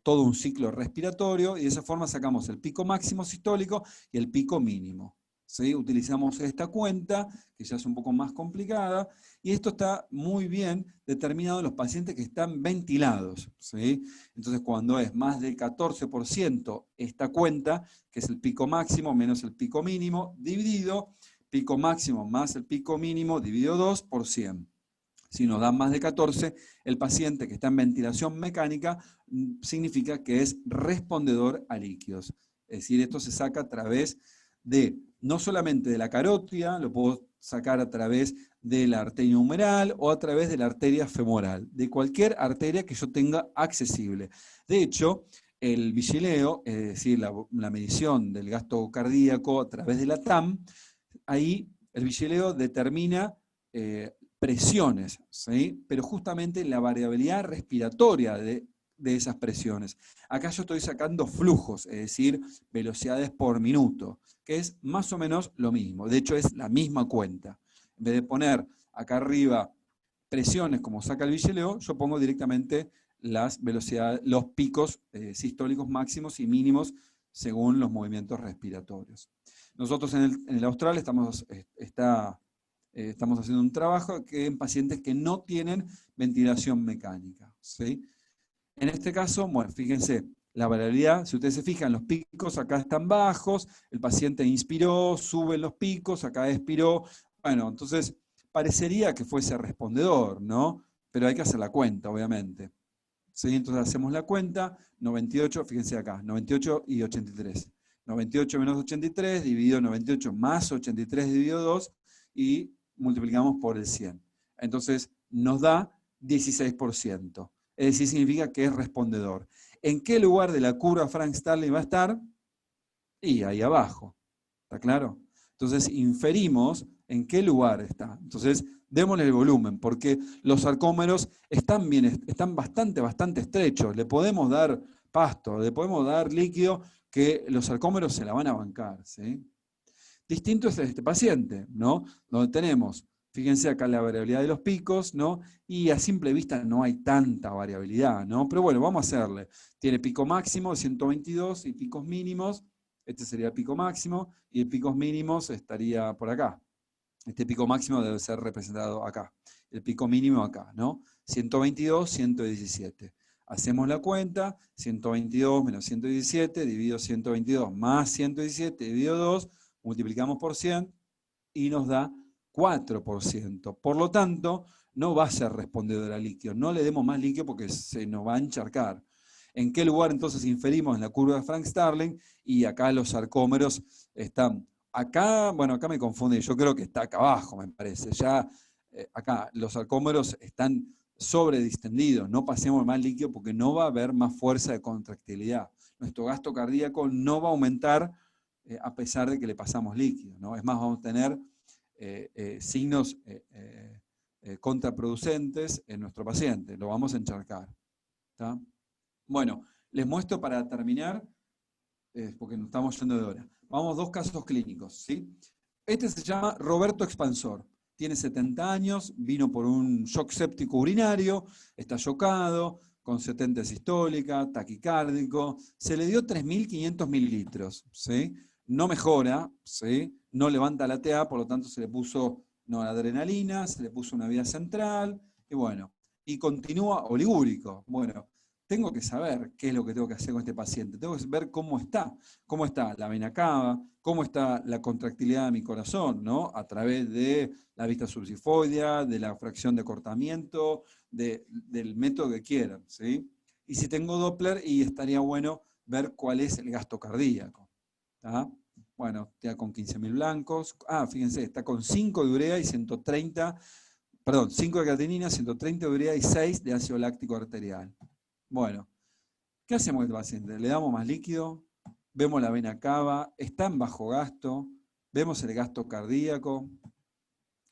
todo un ciclo respiratorio, y de esa forma sacamos el pico máximo sistólico y el pico mínimo, ¿sí? Utilizamos esta cuenta, que ya es un poco más complicada, y esto está muy bien determinado en los pacientes que están ventilados, ¿sí? Entonces, cuando es más del 14% esta cuenta, que es el pico máximo menos el pico mínimo, dividido, pico máximo más el pico mínimo, dividido 2 por 100. Si nos dan más de 14, el paciente que está en ventilación mecánica significa que es respondedor a líquidos. Es decir, esto se saca a través de, no solamente de la carótida, lo puedo sacar a través de la arteria humeral o a través de la arteria femoral, de cualquier arteria que yo tenga accesible. De hecho, el vigileo, es decir, la medición del gasto cardíaco a través de la TAM, ahí El vigileo determina presiones, ¿sí? Pero justamente la variabilidad respiratoria de esas presiones. Acá yo estoy sacando flujos, es decir, velocidades por minuto, que es más o menos lo mismo. De hecho, es la misma cuenta. En vez de poner acá arriba presiones como saca el vigileo, yo pongo directamente las velocidades, los picos sistólicos máximos y mínimos según los movimientos respiratorios. Nosotros en el Austral estamos haciendo un trabajo en pacientes que no tienen ventilación mecánica, ¿sí? En este caso, bueno, fíjense, la variabilidad, si ustedes se fijan, los picos acá están bajos, el paciente inspiró, suben los picos, acá expiró, bueno, entonces parecería que fuese respondedor, ¿no? Pero hay que hacer la cuenta, obviamente. ¿Sí? Entonces hacemos la cuenta, 98, fíjense acá, 98 y 83. 98 menos 83 dividido 98 más 83 dividido 2 y multiplicamos por el 100. Entonces nos da 16%. Es decir, significa que es respondedor. ¿En qué lugar de la curva Frank-Starling va a estar? Y ahí abajo. ¿Está claro? Entonces inferimos en qué lugar está. Entonces démosle el volumen, porque los sarcómeros están bastante estrechos. Le podemos dar pasto, le podemos dar líquido, que los sarcómeros se la van a bancar, ¿sí? Distinto es este paciente, ¿no? Donde tenemos, fíjense acá la variabilidad de los picos, ¿no? Y a simple vista no hay tanta variabilidad, ¿no? Pero bueno, vamos a hacerle. Tiene pico máximo de 122 y picos mínimos. Este sería el pico máximo y el picos mínimos estaría por acá. Este pico máximo debe ser representado acá. El pico mínimo acá, ¿no? 122, 117. Hacemos la cuenta, 122 menos 117, dividido 122 más 117, dividido 2, multiplicamos por 100 y nos da 4%. Por lo tanto, no va a ser respondedor al líquido. No le demos más líquido porque se nos va a encharcar. ¿En qué lugar entonces inferimos? En la curva de Frank-Starling, y acá los sarcómeros están acá, bueno, acá me confundí, yo creo que está acá abajo, me parece. Ya acá los sarcómeros están sobredistendidos, no pasemos más líquido porque no va a haber más fuerza de contractilidad. Nuestro gasto cardíaco no va a aumentar a pesar de que le pasamos líquido, ¿no? Es más, vamos a tener signos contraproducentes en nuestro paciente, lo vamos a encharcar. ¿Está? Bueno, les muestro para terminar, porque nos estamos yendo de hora. Vamos, 2 casos clínicos, ¿sí? Este se llama Roberto Expansor. Tiene 70 años, vino por un shock séptico urinario, está chocado, con 70 sistólica, taquicárdico. Se le dio 3.500 mililitros, ¿sí? No mejora, ¿sí? No levanta la TA, por lo tanto se le puso noradrenalina, se le puso una vía central, y bueno, y continúa oligúrico. Bueno, tengo que saber qué es lo que tengo que hacer con este paciente. Tengo que ver cómo está la vena cava, cómo está la contractilidad de mi corazón, ¿no? A través de la vista subsifoidea, de la fracción de acortamiento, del método que quieran, ¿sí? Y si tengo Doppler, y estaría bueno ver cuál es el gasto cardíaco. ¿Tá? Bueno, está con 15.000 blancos. Fíjense, está con 5 de urea y 130, perdón, 5 de creatinina, 130 de urea y 6 de ácido láctico arterial. Bueno, ¿qué hacemos con este paciente? Le damos más líquido, vemos la vena cava, está en bajo gasto, vemos el gasto cardíaco,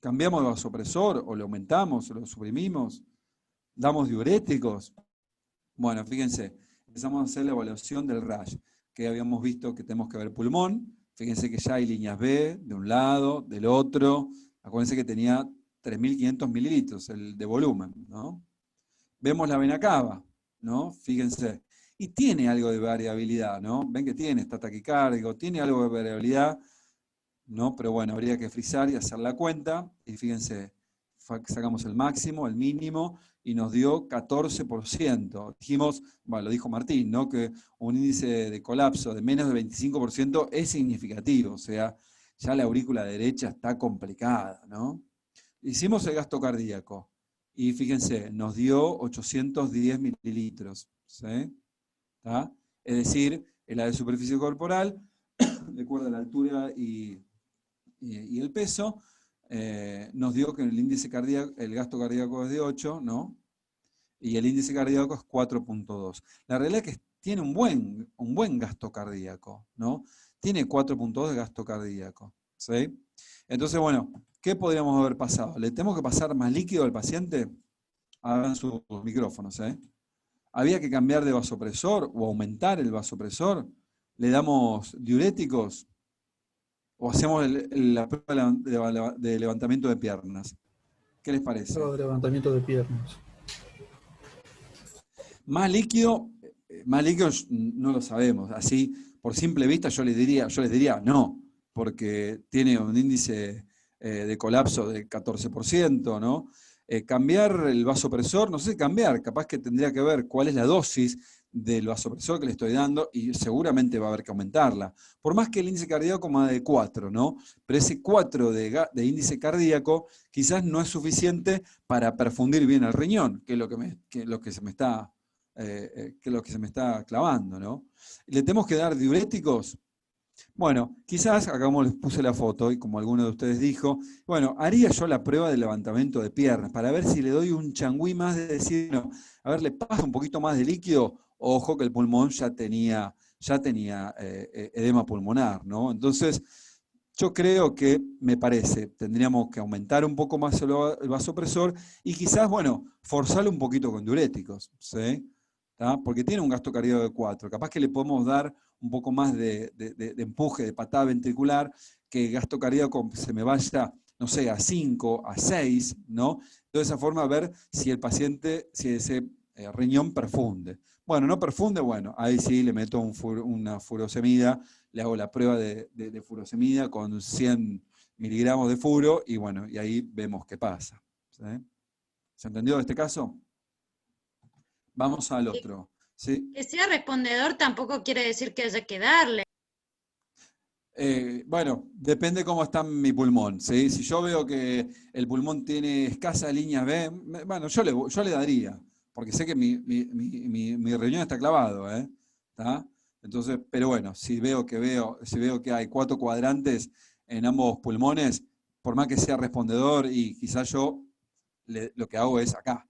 cambiamos de vasopresor o lo aumentamos o lo suprimimos, damos diuréticos. Bueno, fíjense, empezamos a hacer la evaluación del RASH, que habíamos visto que tenemos que ver pulmón. Fíjense que ya hay líneas B de un lado, del otro. Acuérdense que tenía 3.500 mililitros el de volumen, ¿no? Vemos la vena cava, ¿no? Fíjense. Y tiene algo de variabilidad, ¿no? Ven que está taquicárdico, tiene algo de variabilidad, ¿no? Pero bueno, habría que frizar y hacer la cuenta. Y fíjense, sacamos el máximo, el mínimo, y nos dio 14%. Dijimos, bueno, lo dijo Martín, ¿no? Que un índice de colapso de menos de 25% es significativo, o sea, ya la aurícula derecha está complicada, ¿no? Hicimos el gasto cardíaco, y fíjense, nos dio 810 mililitros, ¿sí? ¿Tá? Es decir, el área de superficie corporal, de acuerdo a la altura y el peso, nos dio que el índice cardíaco, el gasto cardíaco es de 8, ¿no? Y el índice cardíaco es 4.2. La realidad es que tiene un buen gasto cardíaco, ¿no? Tiene 4.2 de gasto cardíaco, ¿sí? Entonces, bueno, ¿qué podríamos haber pasado? ¿Le tenemos que pasar más líquido al paciente? Abran sus micrófonos, ¿eh? ¿Había que cambiar de vasopresor o aumentar el vasopresor? ¿Le damos diuréticos? ¿O hacemos la prueba de levantamiento de piernas? ¿Qué les parece?
Prueba de levantamiento de piernas.
Más líquido no lo sabemos. Así, por simple vista, yo les diría no, porque tiene un índice de colapso de 14%, ¿no? Cambiar el vasopresor, no sé cambiar, capaz que tendría que ver cuál es la dosis del vasopresor que le estoy dando y seguramente va a haber que aumentarla. Por más que el índice cardíaco más de 4, ¿no? Pero ese 4 de índice cardíaco quizás no es suficiente para perfundir bien el riñón, que es lo que se me está clavando, ¿no? ¿Le tenemos que dar diuréticos? Bueno, quizás, acá como les puse la foto, y como alguno de ustedes dijo, bueno, haría yo la prueba de levantamiento de piernas, para ver si le doy un changüí más de decir, no, a ver, le paso un poquito más de líquido, ojo que el pulmón ya tenía edema pulmonar, ¿no? Entonces, yo creo que, me parece, tendríamos que aumentar un poco más el vasopresor y quizás, bueno, forzarlo un poquito con diuréticos, ¿sí? ¿Tá? Porque tiene un gasto cardíaco de 4. Capaz que le podemos dar un poco más de empuje, de patada ventricular, que el gasto cardíaco se me vaya, no sé, a 5, a 6, ¿no? De esa forma ver si el paciente, si ese riñón perfunde. Bueno, no perfunde, bueno, ahí sí le meto una furosemida, le hago la prueba de furosemida con 100 miligramos de furo y bueno, y ahí vemos qué pasa. ¿Sí? ¿Se entendió este caso? Vamos al otro. ¿Sí?
Que sea respondedor tampoco quiere decir que haya que darle.
Bueno, depende cómo está mi pulmón. ¿Sí? Si yo veo que el pulmón tiene escasa línea B, bueno, yo le daría, porque sé que mi riñón está clavado. ¿Tá? Entonces, pero bueno, si veo que hay 4 cuadrantes en ambos pulmones, por más que sea respondedor, y quizás yo lo que hago es acá,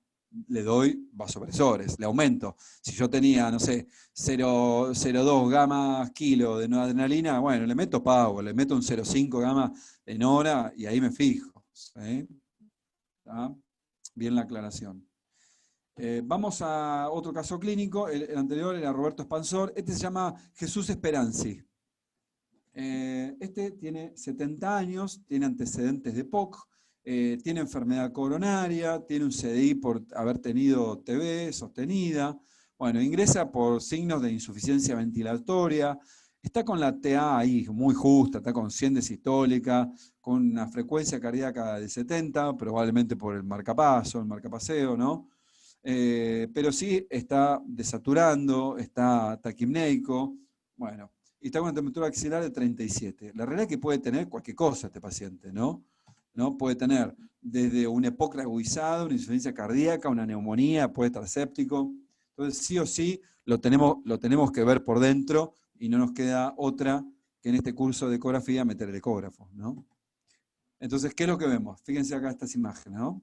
le doy vasopresores, le aumento. Si yo tenía, no sé, 0,02 gamma kilo de noradrenalina, bueno, le meto power, le meto un 0,5 gamma de nora y ahí me fijo. ¿Sí? ¿Tá? Bien la aclaración. Vamos a otro caso clínico, el anterior era Roberto Espansor, este se llama Jesús Speranzi. Este tiene 70 años, tiene antecedentes de POC, tiene enfermedad coronaria, tiene un CDI por haber tenido TB sostenida, bueno, ingresa por signos de insuficiencia ventilatoria, está con la TA ahí muy justa, está con 100 de sistólica, con una frecuencia cardíaca de 70, probablemente por el marcapaso, el marcapaseo, ¿no? Pero sí está desaturando, está taquimneico, bueno, y está con una temperatura axilar de 37. La realidad es que puede tener cualquier cosa este paciente, ¿no? Puede tener desde un EPOC agudizado, una insuficiencia cardíaca, una neumonía, puede estar séptico. Entonces, sí o sí, lo tenemos que ver por dentro y no nos queda otra que en este curso de ecografía meter el ecógrafo, ¿no? Entonces, ¿qué es lo que vemos? Fíjense acá estas imágenes, ¿no?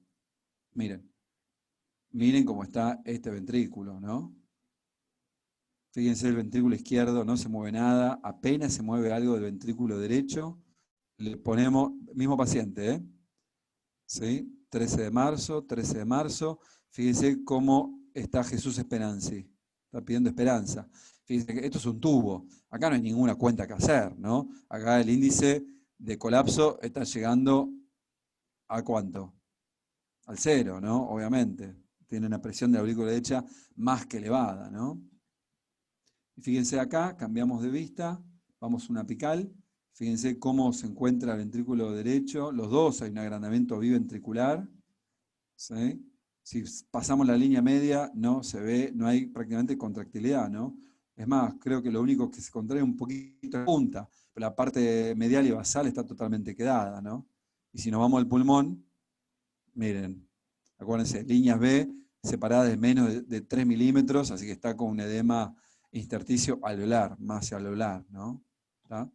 Miren cómo está este ventrículo, ¿no? Fíjense, el ventrículo izquierdo no se mueve nada, apenas se mueve algo del ventrículo derecho. Le ponemos, mismo paciente, ¿eh? ¿Sí? 13 de marzo. Fíjense cómo está Jesús Speranzi. Está pidiendo esperanza. Fíjense que esto es un tubo. Acá no hay ninguna cuenta que hacer, ¿no? Acá el índice de colapso está llegando ¿a cuánto? Al 0, ¿no? Obviamente. Tiene una presión de la aurícula derecha más que elevada, ¿no? Y fíjense acá, cambiamos de vista, vamos a una apical, fíjense cómo se encuentra el ventrículo derecho, los dos hay un agrandamiento biventricular, ¿sí? Si pasamos la línea media, no se ve, no hay prácticamente contractilidad, ¿no? Es más, creo que lo único que se contrae un poquito de punta, pero la parte medial y basal está totalmente quedada, ¿no? Y si nos vamos al pulmón, miren, acuérdense, líneas B separadas de menos de 3 milímetros, así que está con un edema intersticio alveolar, más alveolar, ¿no? ¿Tá?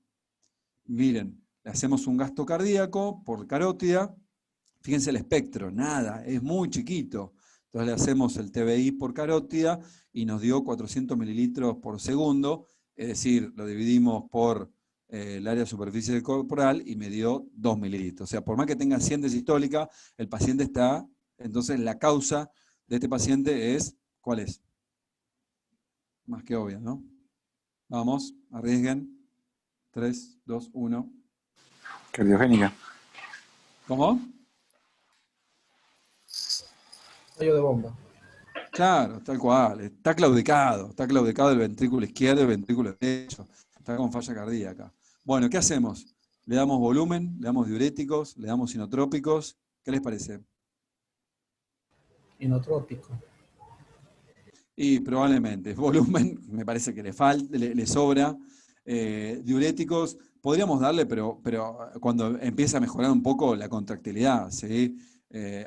Miren, le hacemos un gasto cardíaco por carótida, fíjense el espectro, nada, es muy chiquito. Entonces le hacemos el TBI por carótida y nos dio 400 mililitros por segundo, es decir, lo dividimos por el área de superficie corporal y me dio 2 mililitros. O sea, por más que tenga 100 de sistólica, el paciente está, entonces la causa de este paciente es, ¿cuál es? Más que obvia, ¿no? Vamos, arriesguen. 3, 2, 1.
Cardiogénica.
¿Cómo?
Fallo de bomba.
Claro, tal cual. Está claudicado el ventrículo izquierdo y el ventrículo derecho. Está con falla cardíaca. Bueno, ¿qué hacemos? Le damos volumen, le damos diuréticos, le damos inotrópicos. ¿Qué les parece?
Inotrópico.
Y probablemente, volumen, me parece que le falta, le sobra. Diuréticos, podríamos darle, pero cuando empieza a mejorar un poco la contractilidad, ¿sí?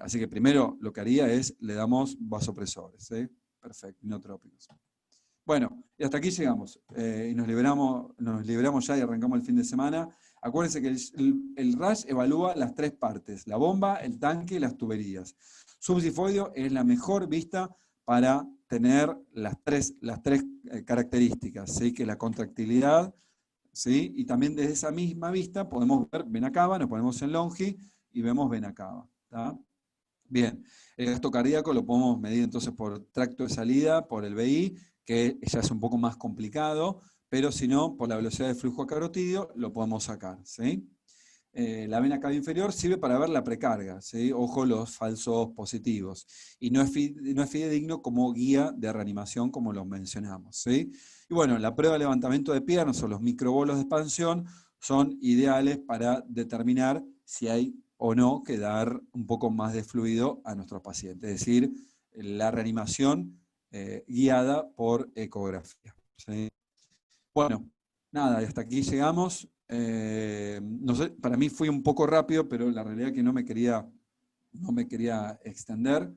Así que primero lo que haría es, le damos vasopresores, ¿sí? Perfecto, inotrópicos. Bueno, y hasta aquí llegamos. Y nos liberamos ya y arrancamos el fin de semana. Acuérdense que el RASH evalúa las 3 partes, la bomba, el tanque y las tuberías. Subsifoideo es la mejor vista para tener las tres características, ¿sí? Que es la contractilidad, ¿sí? Y también desde esa misma vista podemos ver vena cava, nos ponemos en longi y vemos vena cava. ¿Tá? Bien, el gasto cardíaco lo podemos medir entonces por tracto de salida, por el BI, que ya es un poco más complicado, pero si no, por la velocidad de flujo carotidio lo podemos sacar, ¿sí? La vena cava inferior sirve para ver la precarga, ¿sí? Ojo los falsos positivos, y no es fidedigno como guía de reanimación como lo mencionamos, ¿sí? Y bueno, la prueba de levantamiento de piernas o los microbolos de expansión son ideales para determinar si hay o no que dar un poco más de fluido a nuestros pacientes, es decir, la reanimación guiada por ecografía, ¿sí? Bueno, nada, y hasta aquí llegamos. No sé, para mí fue un poco rápido, pero la realidad es que no me quería extender.